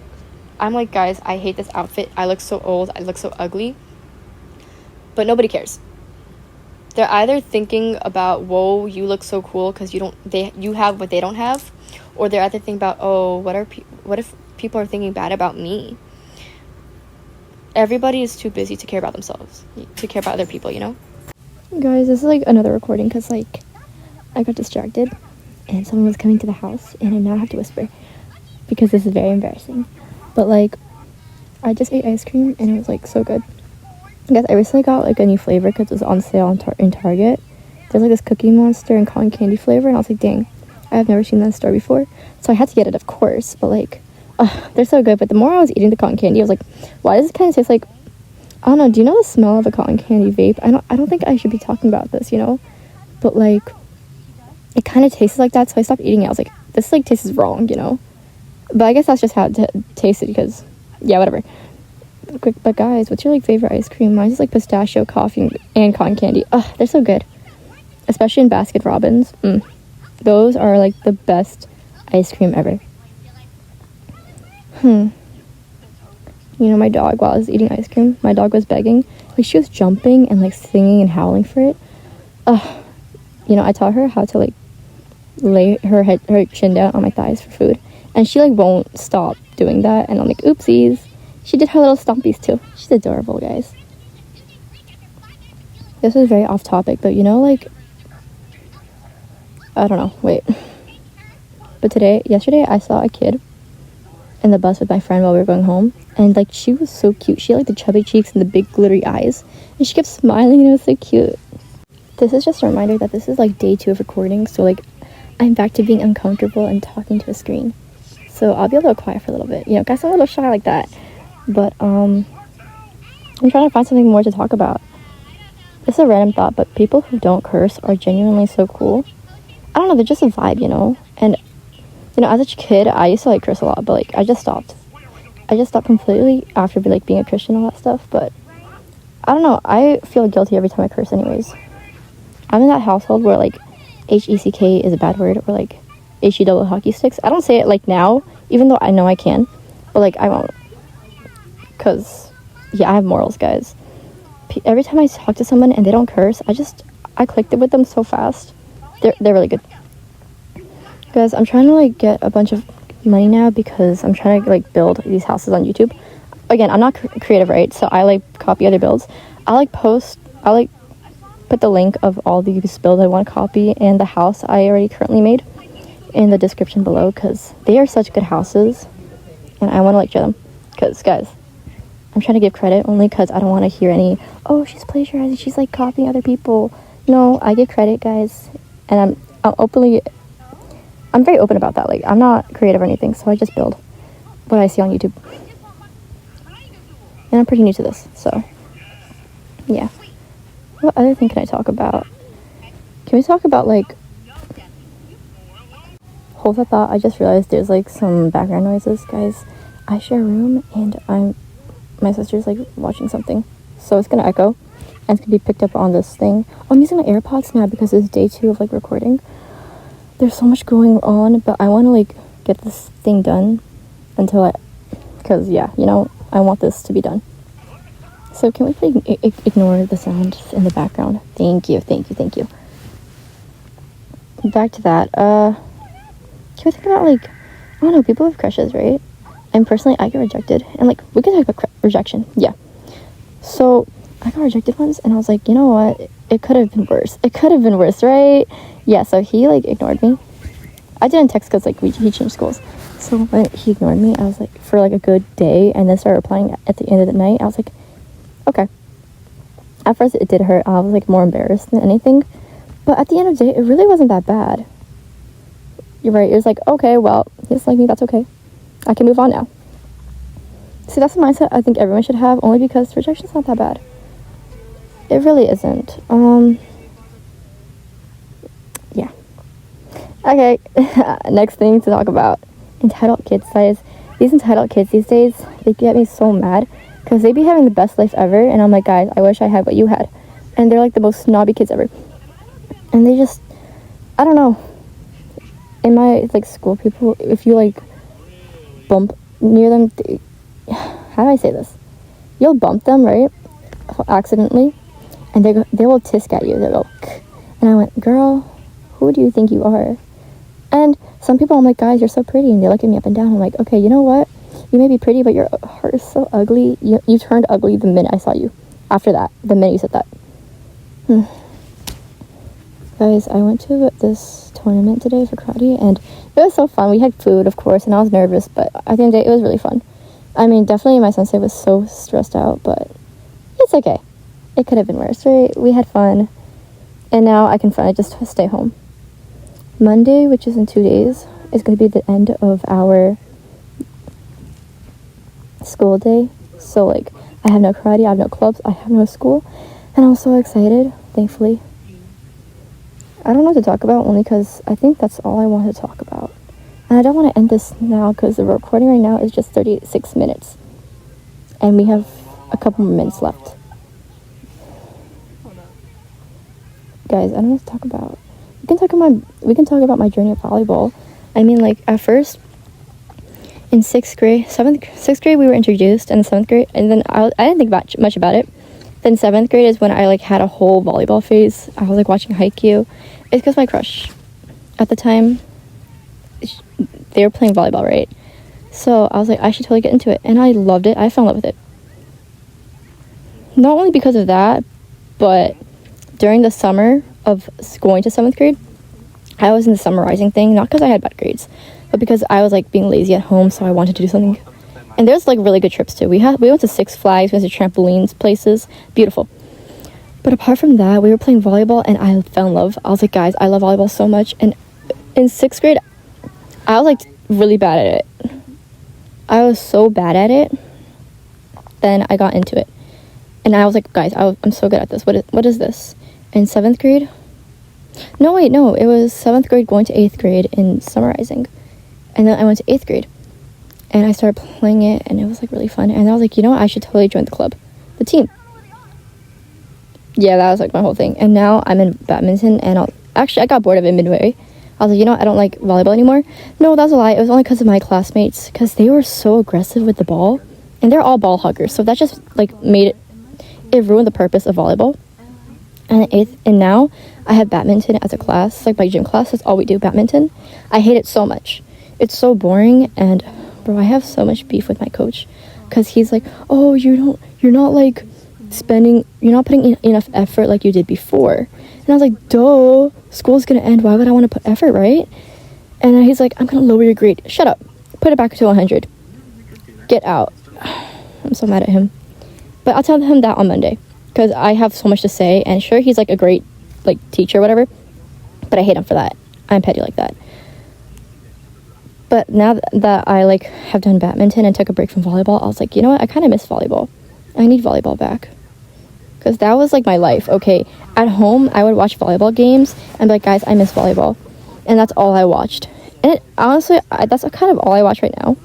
I'm like, guys, I hate this outfit. I look so old. I look so ugly. But nobody cares. They're either thinking about, whoa, you look so cool because you have what they don't have, or they're either thinking about, oh, what if people are thinking bad about me? Everybody is too busy to care about themselves, to care about other people, you know? Guys, this is like another recording because like I got distracted and someone was coming to the house and I now have to whisper because this is very embarrassing. But like I just ate ice cream and it was like so good. Guys, I recently got like a new flavor because it was on sale in Target. There's like this Cookie Monster and cotton candy flavor, and I was like, dang, I have never seen that in the store before, so I had to get it, of course. But like they're so good. But the more I was eating the cotton candy, I was like, why does it kind of taste like, I don't know, do you know the smell of a cotton candy vape? I don't think I should be talking about this, you know? But like it kind of tastes like that, so I stopped eating it. I was like, this like tastes wrong, you know? But I guess that's just how it tasted because, yeah, whatever. But guys, what's your like favorite ice cream? Mine's just like pistachio, coffee, and cotton candy. Ugh, they're so good. Especially in Baskin Robbins. Those are like the best ice cream ever. You know, my dog, while I was eating ice cream, my dog was begging. Like, she was jumping and like singing and howling for it. You know, I taught her how to like lay her chin down on my thighs for food, and she like won't stop doing that. And I'm like, oopsies. She did her little stompies too. She's adorable, guys. This was very off topic, but you know, like, I don't know, wait. But yesterday I saw a kid in the bus with my friend while we were going home, and like she was so cute. She had like the chubby cheeks and the big glittery eyes, and she kept smiling and it was so cute. This is just a reminder that this is like day 2 of recording, so like I'm back to being uncomfortable and talking to a screen. So I'll be a little quiet for a little bit. You know, guys, I'm a little shy like that. But I'm trying to find something more to talk about. It's a random thought, but people who don't curse are genuinely so cool. I don't know, they're just a vibe, you know? And you know, as a kid, I used to like curse a lot, but like I just stopped completely after like being a Christian and all that stuff. But I don't know, I feel guilty every time I curse anyways. I'm in that household where like H-E-C-K is a bad word, or like H-E-double hockey sticks. I don't say it like now, even though I know I can, but like I won't, because yeah, I have morals, guys. Every time I talk to someone and they don't curse, I clicked it with them so fast. They're really good. Guys, I'm trying to like get a bunch of money now because I'm trying to like build these houses on YouTube. Again, I'm not creative, right? So I like copy other builds. I put the link of all these builds I want to copy and the house I already currently made in the description below, because they are such good houses and I want to like share them. Because guys, I'm trying to give credit only because I don't want to hear any, oh, she's plagiarizing, she's like copying other people. No, I give credit, guys, and I'm very open about that. Like, I'm not creative or anything, so I just build what I see on YouTube. And I'm pretty new to this, so yeah. What other thing can I talk about? Can we talk about like, hold that thought, I just realized there's like some background noises, guys. I share a room and my sister's like watching something, so it's gonna echo and it's gonna be picked up on this thing. I'm using my AirPods now because it's day 2 of like recording. There's so much going on, but I want to like get this thing done because yeah, you know, I want this to be done. So can we please ignore the sound in the background? Thank you. Back to that. Can we think about like, I don't know, people have crushes, right? And personally, I get rejected, and like we can talk about rejection. Yeah. So I got rejected once, and I was like, you know what? It could have been worse, right? Yeah. So he like ignored me. I didn't text because like he changed schools, So when he ignored me, I was like, for like a good day, and then started replying at the end of the night, I was like, okay. At first it did hurt. I was like more embarrassed than anything, but at the end of the day, it really wasn't that bad. You're right. It was like, okay, well, he doesn't like me. That's okay. I can move on now. See, that's the mindset I think everyone should have, only because rejection's not that bad. It really isn't. Yeah. Okay, next thing to talk about. Entitled kids, guys. These entitled kids these days, they get me so mad, because they be having the best life ever, and I'm like, guys, I wish I had what you had. And they're like the most snobby kids ever. And they just, I don't know. In my, like, school, people, if you, like, bump near them, how do I say this? You'll bump them, right? Accidentally. And they will tisk at you. They'll go, and I went, girl, who do you think you are? And some people, I'm like, guys, you're so pretty. And they look at me up and down. I'm like, okay, you know what? You may be pretty, but your heart is so ugly. You turned ugly the minute I saw you. After that, the minute you said that. Guys, I went to this tournament today for karate, and it was so fun. We had food, of course, and I was nervous, but at the end of the day, it was really fun. I mean, definitely my sensei was so stressed out, but it's okay. It could have been worse, right? We had fun, and now I can finally just stay home. Monday, which is in 2 days, is going to be the end of our school day. So, like, I have no karate, I have no clubs, I have no school, and I'm so excited, thankfully. I don't know what to talk about, only because I think that's all I want to talk about. And I don't want to end this now, because the recording right now is just 36 minutes. And we have a couple more minutes left. Guys, I don't know what to talk about. We can talk about my journey of volleyball. I mean, like, at first, in 6th grade, we were introduced, and 7th grade, and then I didn't think much about it. Then 7th grade is when I, like, had a whole volleyball phase. I was, like, watching Haikyuu. It's because my crush, at the time, they were playing volleyball, right? So I was like, I should totally get into it. And I loved it. I fell in love with it. Not only because of that, but during the summer of going to 7th grade, I was in the summarizing thing, not because I had bad grades, but because I was, like, being lazy at home, so I wanted to do something. And there's, like, really good trips too. We went to Six Flags, we went to trampolines places, beautiful. But apart from that, we were playing volleyball, and I fell in love. I was like, guys, I love volleyball so much. And in 6th grade, I was, like, really bad at it. I was so bad at it. Then I got into it, and I was like, guys, I'm so good at this. What is this? In 7th grade? No, it was 7th grade going to 8th grade in summarizing. And then I went to 8th grade. And I started playing it, and it was, like, really fun. And I was like, you know what? I should totally join the club. The team. Yeah, that was, like, my whole thing. And now I'm in badminton, and I got bored of it midway. I was like, you know what? I don't like volleyball anymore. No, that's a lie. It was only because of my classmates, because they were so aggressive with the ball. And they're all ball huggers. So that just, like, it ruined the purpose of volleyball. And now I have badminton as a class, like my gym class. That's all we do, badminton. I hate it so much. It's so boring, and bro, I have so much beef with my coach, because he's like, oh, you're not putting enough effort like you did before. And I was like, duh, school's gonna end, why would I want to put effort, right? And then he's like, I'm gonna lower your grade. Shut up, put it back to 100, get out. I'm so mad at him, but I'll tell him that on Monday, because I have so much to say. And sure, he's, like, a great, like, teacher or whatever, but I hate him for that. I'm petty like that. But now that I, like, have done badminton and took a break from volleyball, I was like, you know what? I kind of miss volleyball. I need volleyball back. Because that was, like, my life, okay? At home, I would watch volleyball games and be like, guys, I miss volleyball. And that's all I watched. And honestly, that's kind of all I watch right now.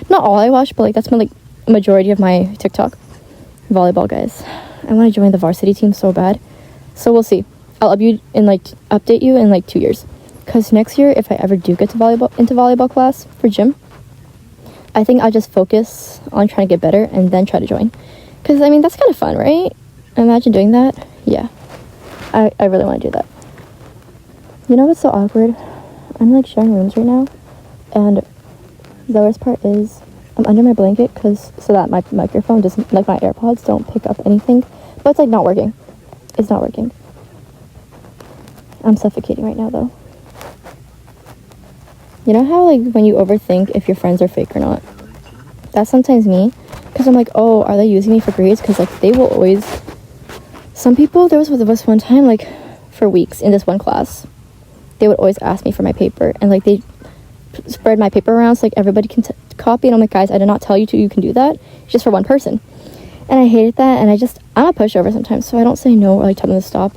Not all I watch, but, like, that's my, like, majority of my TikTok. Volleyball, guys. I want to join the varsity team so bad. So we'll see. I'll update you in, like, 2 years. Because next year, if I ever do get into volleyball class for gym, I think I'll just focus on trying to get better and then try to join. Because, I mean, that's kind of fun, right? Imagine doing that. Yeah. I really want to do that. You know what's so awkward? I'm, like, sharing rooms right now. And the worst part is I'm under my blanket so that my microphone doesn't, like, my AirPods don't pick up anything. But it's, like, not working. It's not working. I'm suffocating right now, though. You know how like when you overthink if your friends are fake or not? That's sometimes me, because I'm like, oh, are they using me for grades? Because like they will always, some people, there was this one time, like for weeks in this one class, they would always ask me for my paper, and like they spread my paper around so like everybody can copy, and I'm like, guys, I did not tell you to, you can do that, it's just for one person. And I hated that, and I'm a pushover sometimes, so I don't say no or like tell them to stop.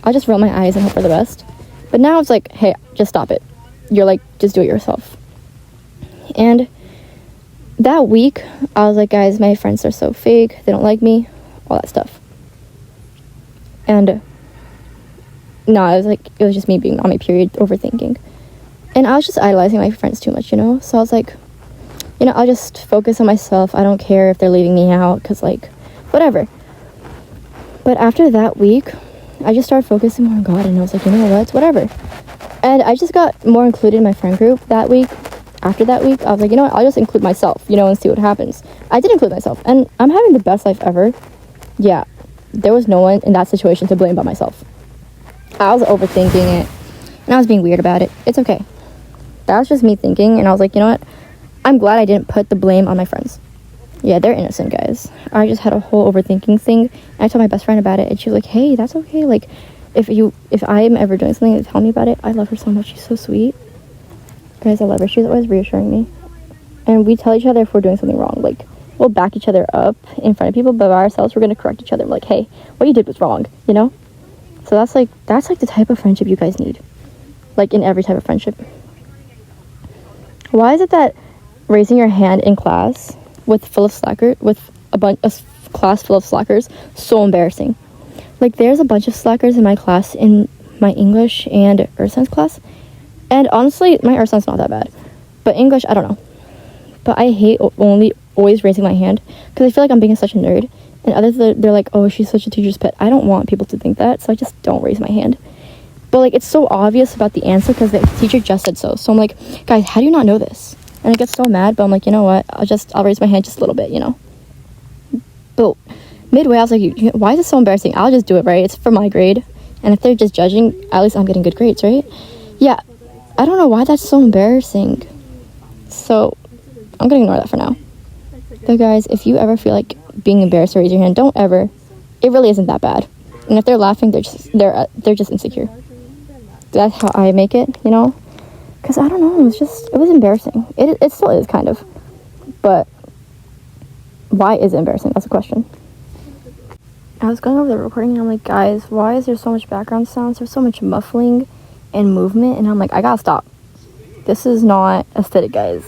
I'll just roll my eyes and hope for the best. But now it's like, hey, just stop it. You're like, just do it yourself. And that week, I was like, guys, my friends are so fake, they don't like me, all that stuff. And no, it was just me being on my period, overthinking. And I was just idolizing my friends too much, you know? So I was like, you know, I'll just focus on myself. I don't care if they're leaving me out, because like, whatever. But after that week, I just started focusing more on God, and I was like, you know what, whatever. And I just got more included in my friend group that week. After that week, I was like, you know what, I'll just include myself, you know, and see what happens. I did include myself, and I'm having the best life ever. Yeah, there was no one in that situation to blame but myself. I was overthinking it, and I was being weird about it. It's okay. That was just me thinking, and I was like, you know what, I'm glad I didn't put the blame on my friends. Yeah, they're innocent, guys. I just had a whole overthinking thing, and I told my best friend about it, and she was like, hey, that's okay. Like, if I am ever doing something, tell me about it. I love her so much. She's so sweet. Guys, I love her. She's always reassuring me. And we tell each other if we're doing something wrong. Like, we'll back each other up in front of people, but by ourselves, we're going to correct each other. We're like, hey, what you did was wrong, you know? So that's like the type of friendship you guys need. Like, in every type of friendship. Why is it that raising your hand in class with a class full of slackers, so embarrassing? Like, there's a bunch of slackers in my class, in my English and earth science class. And honestly, my earth science not that bad. But English, I don't know. But I hate always raising my hand, because I feel like I'm being such a nerd. And others, they're like, oh, she's such a teacher's pet. I don't want people to think that, so I just don't raise my hand. But like, it's so obvious about the answer because the teacher just said so. So I'm like, guys, how do you not know this? And I get so mad, but I'm like, you know what? I'll raise my hand just a little bit, you know? But midway, I was like, why is this so embarrassing? I'll just do it, right? It's for my grade. And if they're just judging, at least I'm getting good grades, right? Yeah. I don't know why that's so embarrassing. So I'm gonna ignore that for now. But guys, if you ever feel like being embarrassed to raise your hand, don't ever. It really isn't that bad. And if they're laughing, they're just insecure. That's how I make it, you know? Because I don't know, it was embarrassing. It still is, kind of. But why is it embarrassing? That's the question. I was going over the recording, and I'm like, guys, why is there so much background sounds? There's so much muffling and movement, and I'm like, I gotta stop. This is not aesthetic, guys.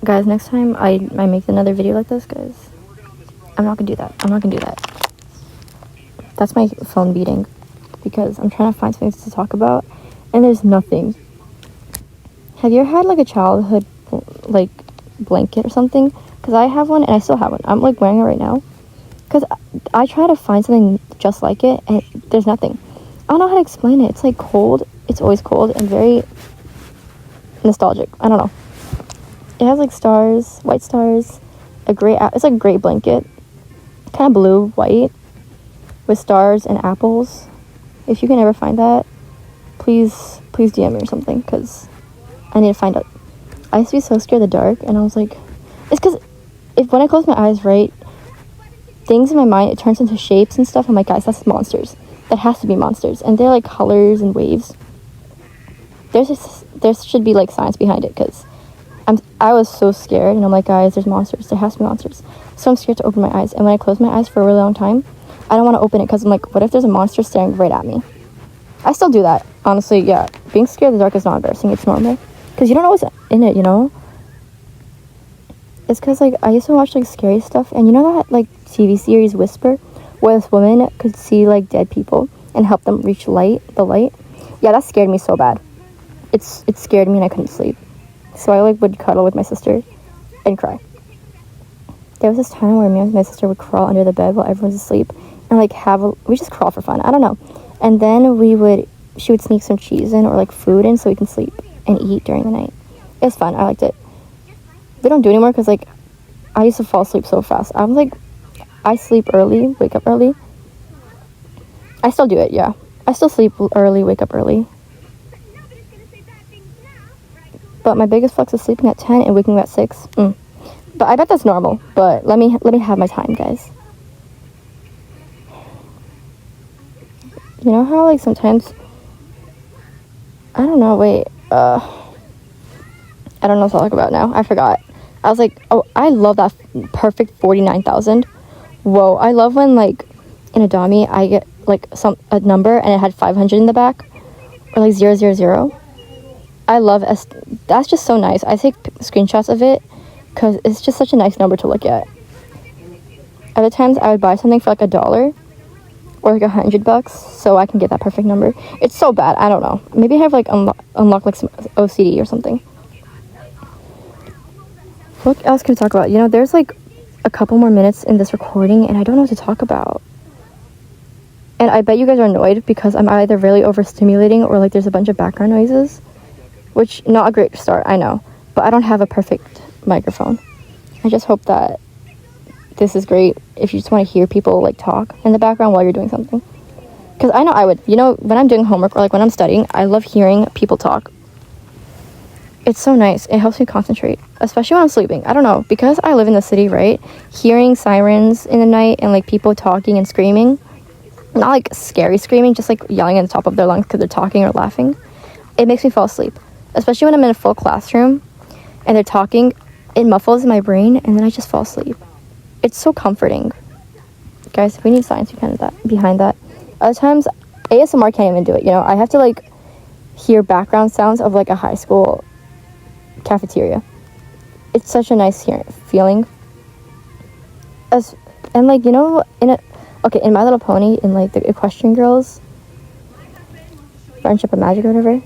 Guys, next time I make another video like this, guys, I'm not gonna do that. That's my phone beating, because I'm trying to find something to talk about, and there's nothing. Have you ever had like a childhood like blanket or something? Because I have one, and I still have one. I'm like wearing it right now, because I try to find something just like it, and there's nothing. I don't know how to explain it. It's like cold. It's always cold and very nostalgic. I don't know. It has like stars, white stars, it's like a gray blanket, kind of blue, white, with stars and apples. If you can ever find that, please DM me or something, because I need to find it. I used to be so scared of the dark, and I was like, it's because when I close my eyes, right, things in my mind, it turns into shapes and stuff. I'm like, guys, that's monsters. That has to be monsters. And they're like colors and waves. There should be like science behind it, because I was so scared, and I'm like, guys, there's monsters. There has to be monsters. So I'm scared to open my eyes. And when I close my eyes for a really long time, I don't want to open it, because I'm like, what if there's a monster staring right at me? I still do that, honestly. Yeah, being scared of the dark is not embarrassing. It's normal, because you don't know what's in it, you know? It's because like I used to watch like scary stuff, and you know that like TV series Whisper, where this woman could see like dead people and help them reach the light. Yeah, that scared me so bad. It scared me, and I couldn't sleep. So I like would cuddle with my sister and cry. There was this time where me and my sister would crawl under the bed while everyone's asleep, and like we just crawl for fun. I don't know. And then she would sneak some cheese in or like food in so we can sleep and eat during the night. It was fun. I liked it. We don't do it anymore, because like I used to fall asleep so fast. I'm like, I sleep early, wake up early. I still do it, yeah. I still sleep early, wake up early. But my biggest flex is sleeping at 10 and waking up at 6. But I bet that's normal. But let me have my time, guys. You know how like sometimes, I don't know, wait, I don't know what to talk about now. I forgot. I was like, oh, I love that perfect 49,000. Whoa, I love when like in a dummy I get like a number and it had 500 in the back, or like 000. I love that's just so nice. I take screenshots of it because it's just such a nice number to look at. Other times I would buy something for like $1 or like $100 so I can get that perfect number. It's so bad. I don't know. Maybe I have like unlock like some OCD or something. What else can we talk about? You know, there's like a couple more minutes in this recording and I don't know what to talk about. And I bet you guys are annoyed because I'm either really overstimulating or like there's a bunch of background noises, which not a great start, I know, but I don't have a perfect microphone. I just hope that this is great if you just want to hear people like talk in the background while you're doing something. Because I know I would, you know, when I'm doing homework or like when I'm studying, I love hearing people talk. It's so nice. It helps me concentrate, especially when I'm sleeping. I don't know, because I live in the city, right? Hearing sirens in the night and like people talking and screaming, not like scary screaming, just like yelling at the top of their lungs because they're talking or laughing, it makes me fall asleep. Especially when I'm in a full classroom and they're talking, it muffles in my brain and then I just fall asleep. It's so comforting. Guys, we need science behind that. Other times, ASMR can't even do it, you know? I have to like hear background sounds of like a high school cafeteria. It's such a nice feeling. And like, you know, in My Little Pony, in like the Equestrian Girls, Friendship and Magic or whatever,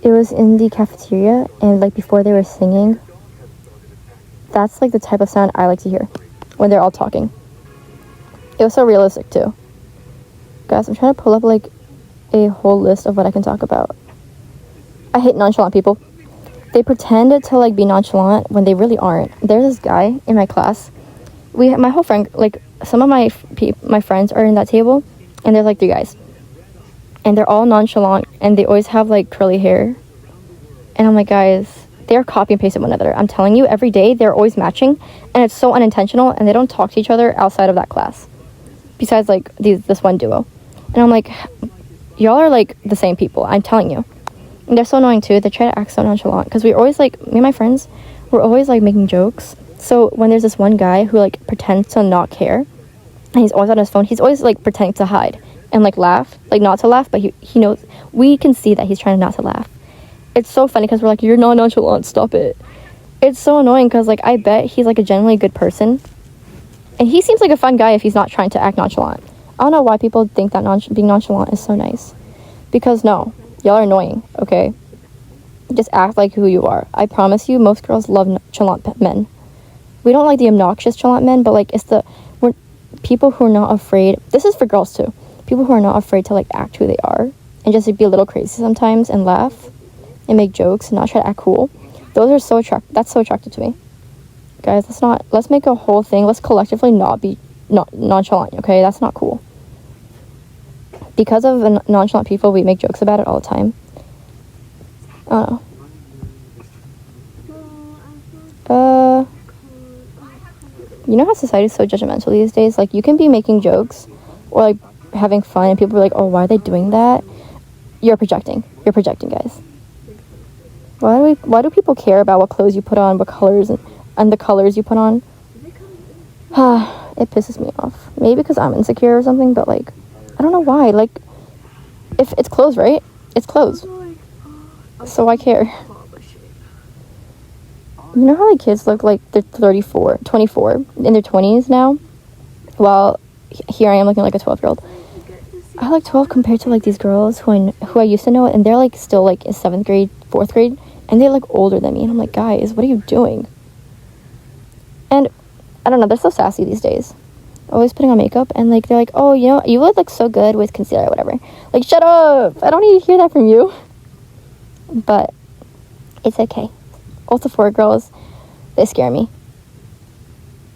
it was in the cafeteria and like before they were singing, that's like the type of sound I like to hear when they're all talking. It was so realistic too. Guys, I'm trying to pull up like a whole list of what I can talk about. I hate nonchalant people. They pretend to like be nonchalant when they really aren't. There's this guy in my class. My whole friend, like some of my friends are in that table, and there's like 3 guys, and they're all nonchalant, and they always have like curly hair. And I'm like, guys, they're copy and pasting one another. I'm telling you, every day they're always matching, and it's so unintentional, and they don't talk to each other outside of that class. Besides like this one duo, and I'm like, y'all are like the same people. I'm telling you. And they're so annoying too. They try to act so nonchalant because we're always like, me and my friends, we're always like making jokes. So when there's this one guy who like pretends to not care and he's always on his phone, he's always like pretending to hide and like laugh, like not to laugh, but he knows, we can see that he's trying not to laugh. It's so funny because we're like, you're not nonchalant, stop it. It's so annoying because like I bet he's like a genuinely good person and he seems like a fun guy if he's not trying to act nonchalant. I don't know why people think that being nonchalant is so nice, because no, y'all are annoying, okay? Just act like who you are. I promise you, most girls love nonchalant men. We don't like the obnoxious nonchalant men, but like we're people who are not afraid. This is for girls too. People who are not afraid to like act who they are and just like, be a little crazy sometimes and laugh and make jokes and not try to act cool. Those are so attractive. That's so attractive to me. Guys, let's make a whole thing. Let's collectively not be nonchalant, okay? That's not cool. Because of nonchalant people, we make jokes about it all the time. I don't know. You know how society is so judgmental these days? Like, you can be making jokes or like having fun and people are like, oh, why are they doing that? You're projecting, guys. Why do people care about what clothes you put on, what colors and the colors you put on? It pisses me off. Maybe because I'm insecure or something, but like, I don't know why. Like, if it's clothes, right? It's clothes. So I care. You know how like kids look like they're 24, in their 20s now? Well, here I am looking like a 12-year-old. I like 12 compared to like these girls who I used to know, and they're like still like in 7th grade, 4th grade, and they're like older than me. And I'm like, guys, what are you doing? And I don't know, they're so sassy these days. Always putting on makeup, and like they're like, oh, you know, you look like so good with concealer or whatever. Like, shut up! I don't need to hear that from you. But it's okay. Also, Sephora girls, they scare me.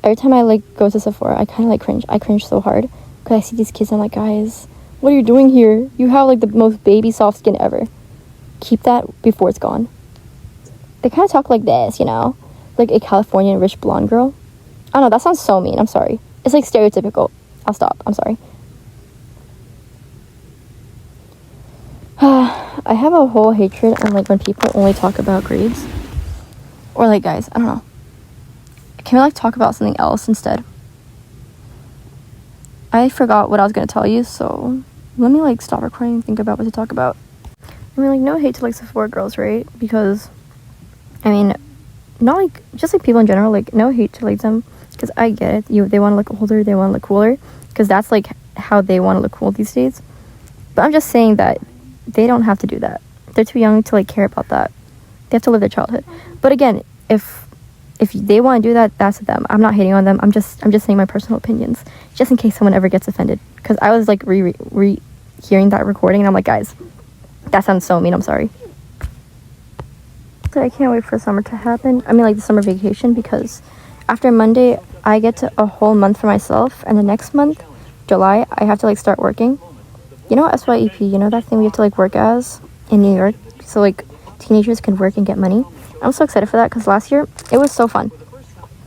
Every time I like go to Sephora, I kind of like cringe. I cringe so hard because I see these kids and I'm like, guys, what are you doing here? You have like the most baby soft skin ever. Keep that before it's gone. they kind of talk like this, you know, like a Californian rich blonde girl. I don't know, that sounds so mean. I'm sorry. It's like stereotypical. I'll stop. I'm sorry. I have a whole hatred on like when people only talk about grades. Or like, guys, I don't know. Can we like talk about something else instead? I forgot what I was gonna tell you, so let me like stop recording and think about what to talk about. I mean, like, no hate to like Sephora girls, right? Because I mean, not like just like people in general, like no hate to like them, because I get it. They want to look older, they want to look cooler, because that's like how they want to look cool these days. But I'm just saying that they don't have to do that. They're too young to like care about that. They have to live their childhood. But again, if they want to do that, that's them. I'm not hating on them. I'm just saying my personal opinions, just in case someone ever gets offended. Because I was like hearing that recording, and I'm like, guys, that sounds so mean. I'm sorry. So I can't wait for summer to happen. I mean, like the summer vacation, because after Monday, I get to a whole month for myself, and the next month, July, I have to like start working. You know, SYEP, you know that thing we have to like work as in New York, so like teenagers can work and get money. I'm so excited for that, because last year it was so fun.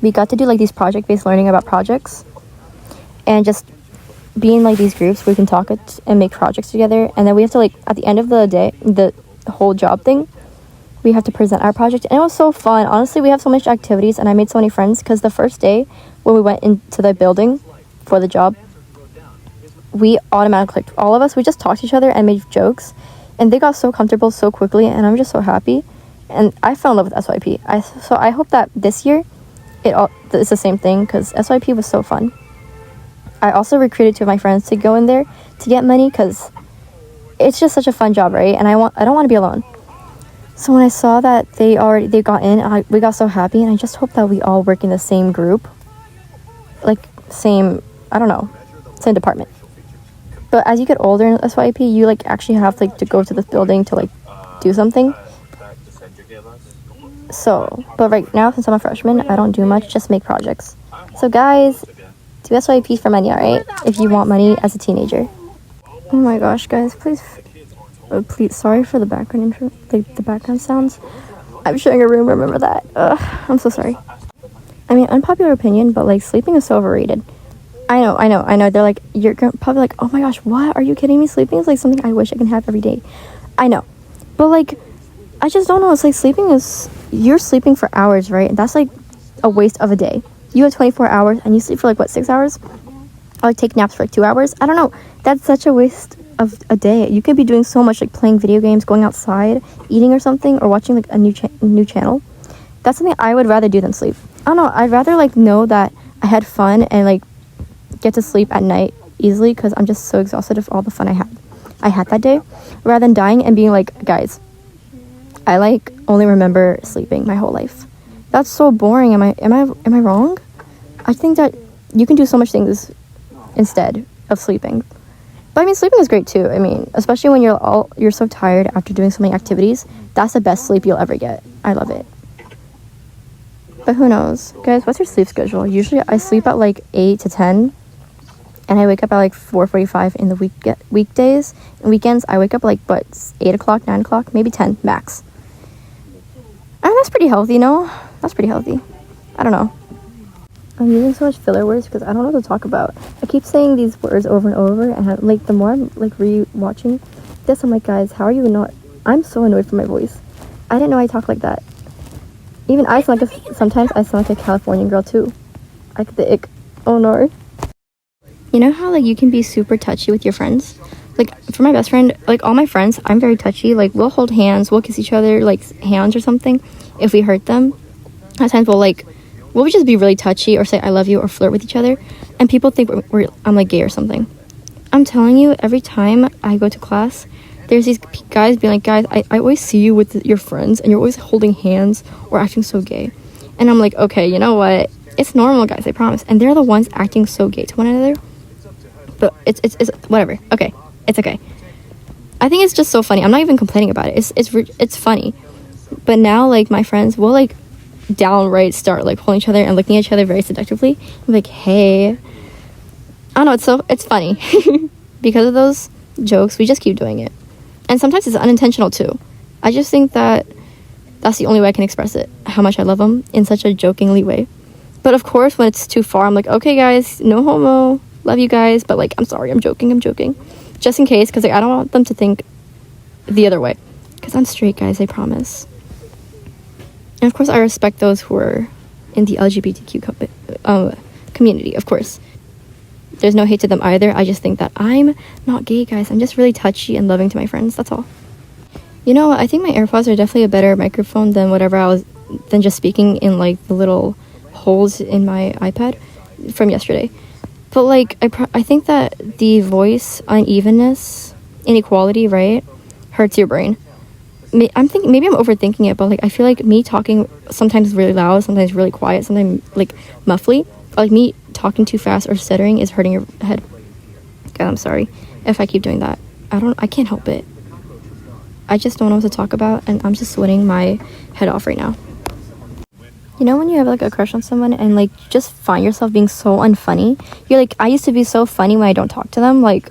We got to do like these project-based learning about projects, and just be in like these groups where we can talk and make projects together. And then we have to like, at the end of the day, the whole job thing, we have to present our project, and it was so fun. Honestly, we have so much activities, and I made so many friends, because the first day when we went into the building for the job, we automatically clicked. All of us, we just talked to each other and made jokes, and they got so comfortable so quickly, and I'm just so happy. And I fell in love with SYP. So I hope that this year it's the same thing, because SYP was so fun. I also recruited two of my friends to go in there to get money, because it's just such a fun job, right? And I don't want to be alone. So when I saw that they got in, we got so happy, and I just hope that we all work in the same group, like same department. But as you get older in SYP, you like actually have like to go to this building to like do something. So, but right now, since I'm a freshman, I don't do much, just make projects. So guys, do SYP for money, alright? If you want money as a teenager. Oh my gosh, guys, please, sorry for the background intro, like the background sounds. I'm sharing a room, remember that. I'm so sorry. I mean, unpopular opinion, but like sleeping is so overrated. I know. They're like, you're probably like, oh my gosh, what? Are you kidding me? Sleeping is like something I wish I can have every day. I know. But like, I just don't know. It's like you're sleeping for hours, right? And that's like a waste of a day. You have 24 hours and you sleep for like, what, 6 hours? Or like take naps for like 2 hours? I don't know. That's such a waste of a day. You could be doing so much, like playing video games, going outside, eating or something, or watching like a new channel. That's something I would rather do than sleep. I don't know. I'd rather like know that I had fun and like get to sleep at night easily, because I'm just so exhausted of all the fun I had that day, rather than dying and being like, guys, I like only remember sleeping my whole life. That's so boring. Am I wrong? I think that you can do so much things instead of sleeping. But I mean, sleeping is great too. I mean, especially when you're so tired after doing so many activities. That's the best sleep you'll ever get. I love it. But who knows? Guys, what's your sleep schedule? Usually I sleep at like 8 to 10. And I wake up at like 4:45 in the weekdays. And weekends, I wake up like, 8 o'clock, 9 o'clock, maybe 10 max. And that's pretty healthy, no? That's pretty healthy. I don't know. I'm using so much filler words because I don't know what to talk about. I keep saying these words over and over. And like the more I'm like re-watching this, I'm like, guys, how are you not? I'm so annoyed from my voice. I didn't know I talk like that. Even I sound like sometimes I sound like a Californian girl too. Like the ick. Oh no. You know how like you can be super touchy with your friends? Like for my best friend, like all my friends, I'm very touchy. Like we'll hold hands, we'll kiss each other like hands or something if we hurt them. At times we'll just be really touchy or say I love you or flirt with each other, and people think I'm like gay or something. I'm telling you, every time I go to class, there's these guys being like, guys, I always see you with your friends and you're always holding hands or acting so gay. And I'm like, okay, you know what? It's normal, guys, I promise. And they're the ones acting so gay to one another. But it's whatever. Okay, it's okay. I think it's just so funny. I'm not even complaining about it. It's funny. But now, like, my friends will like downright start like holding each other and looking at each other very seductively. I'm like, hey, I don't know. It's funny because of those jokes. We just keep doing it, and sometimes it's unintentional too. I just think that That's the only way I can express it, how much I love them, in such a jokingly way. But of course, when it's too far, I'm like, okay guys, no homo, love you guys, but like, I'm sorry, I'm joking, just in case, because like, I don't want them to think the other way, because I'm straight, guys, I promise. And of course, I respect those who are in the LGBTQ community, of course. There's no hate to them either. I just think that I'm not gay, guys. I'm just really touchy and loving to my friends, that's all. You know what, I think my AirPods are definitely a better microphone than just speaking in like the little holes in my iPad from yesterday. But like, I think that the voice unevenness, inequality, right, hurts your brain. Maybe I'm overthinking it, but like, I feel like me talking sometimes really loud, sometimes really quiet, sometimes like muffly, or like me talking too fast or stuttering is hurting your head. God, I'm sorry if I keep doing that. I can't help it. I just don't know what to talk about, and I'm just sweating my head off right now. You know when you have like a crush on someone and like you just find yourself being so unfunny? You're like, I used to be so funny when I don't talk to them. Like,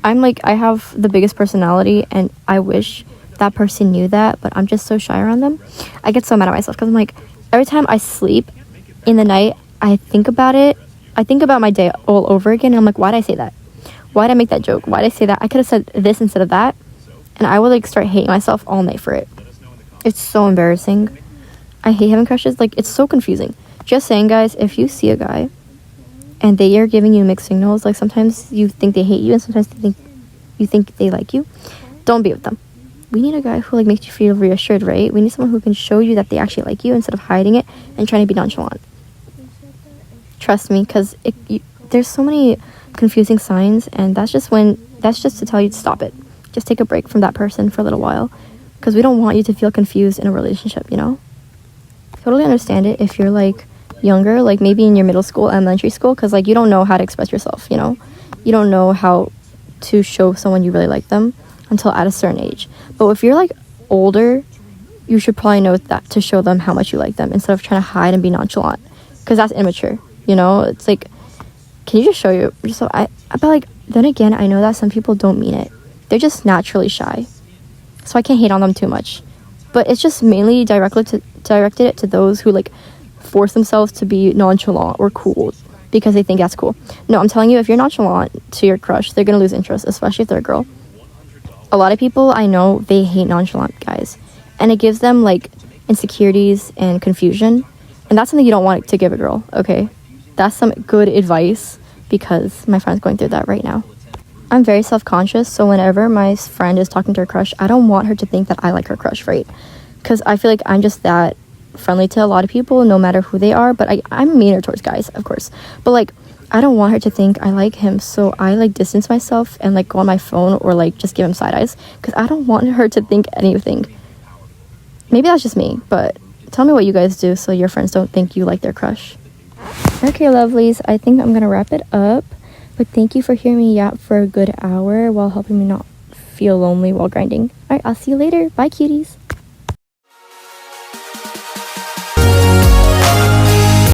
I have the biggest personality, and I wish that person knew that, but I'm just so shy around them. I get so mad at myself because I'm like, every time I sleep in the night, I think about it. I think about my day all over again, and I'm like, why did I say that? Why did I make that joke? Why did I say that? I could have said this instead of that. And I would like start hating myself all night for it. It's so embarrassing. I hate having crushes. Like, it's so confusing. Just saying, guys, if you see a guy and they are giving you mixed signals, like sometimes you think they hate you and sometimes you think they like you, don't be with them. We need a guy who like makes you feel reassured, right? We need someone who can show you that they actually like you instead of hiding it and trying to be nonchalant. Trust me, because there's so many confusing signs, and that's just to tell you to stop it. Just take a break from that person for a little while, because we don't want you to feel confused in a relationship, you know? Totally understand it if you're like younger, like maybe in your middle school, elementary school, because like you don't know how to express yourself, you know? You don't know how to show someone you really like them until at a certain age. But if you're like older, you should probably know that to show them how much you like them instead of trying to hide and be nonchalant, because that's immature, you know? It's like, can you just show you? But like, then again, I know that some people don't mean it. They're just naturally shy, so I can't hate on them too much. But it's just mainly directed it to those who like force themselves to be nonchalant or cool because they think that's cool. No, I'm telling you, if you're nonchalant to your crush, they're gonna lose interest, especially if they're a girl. A lot of people I know, they hate nonchalant guys, and it gives them like insecurities and confusion, and that's something you don't want to give a girl. Okay, that's some good advice, because my friend's going through that right now. I'm very self-conscious, so whenever my friend is talking to her crush, I don't want her to think that I like her crush, right? Because I feel like I'm just that friendly to a lot of people, no matter who they are, but I'm meaner towards guys, of course. But like, I don't want her to think I like him, so I like distance myself and like go on my phone or like just give him side eyes, because I don't want her to think anything. Maybe that's just me, but tell me what you guys do so your friends don't think you like their crush. Okay, lovelies, I think I'm gonna wrap it up. But thank you for hearing me yap for a good hour while helping me not feel lonely while grinding. Alright, I'll see you later. Bye, cuties.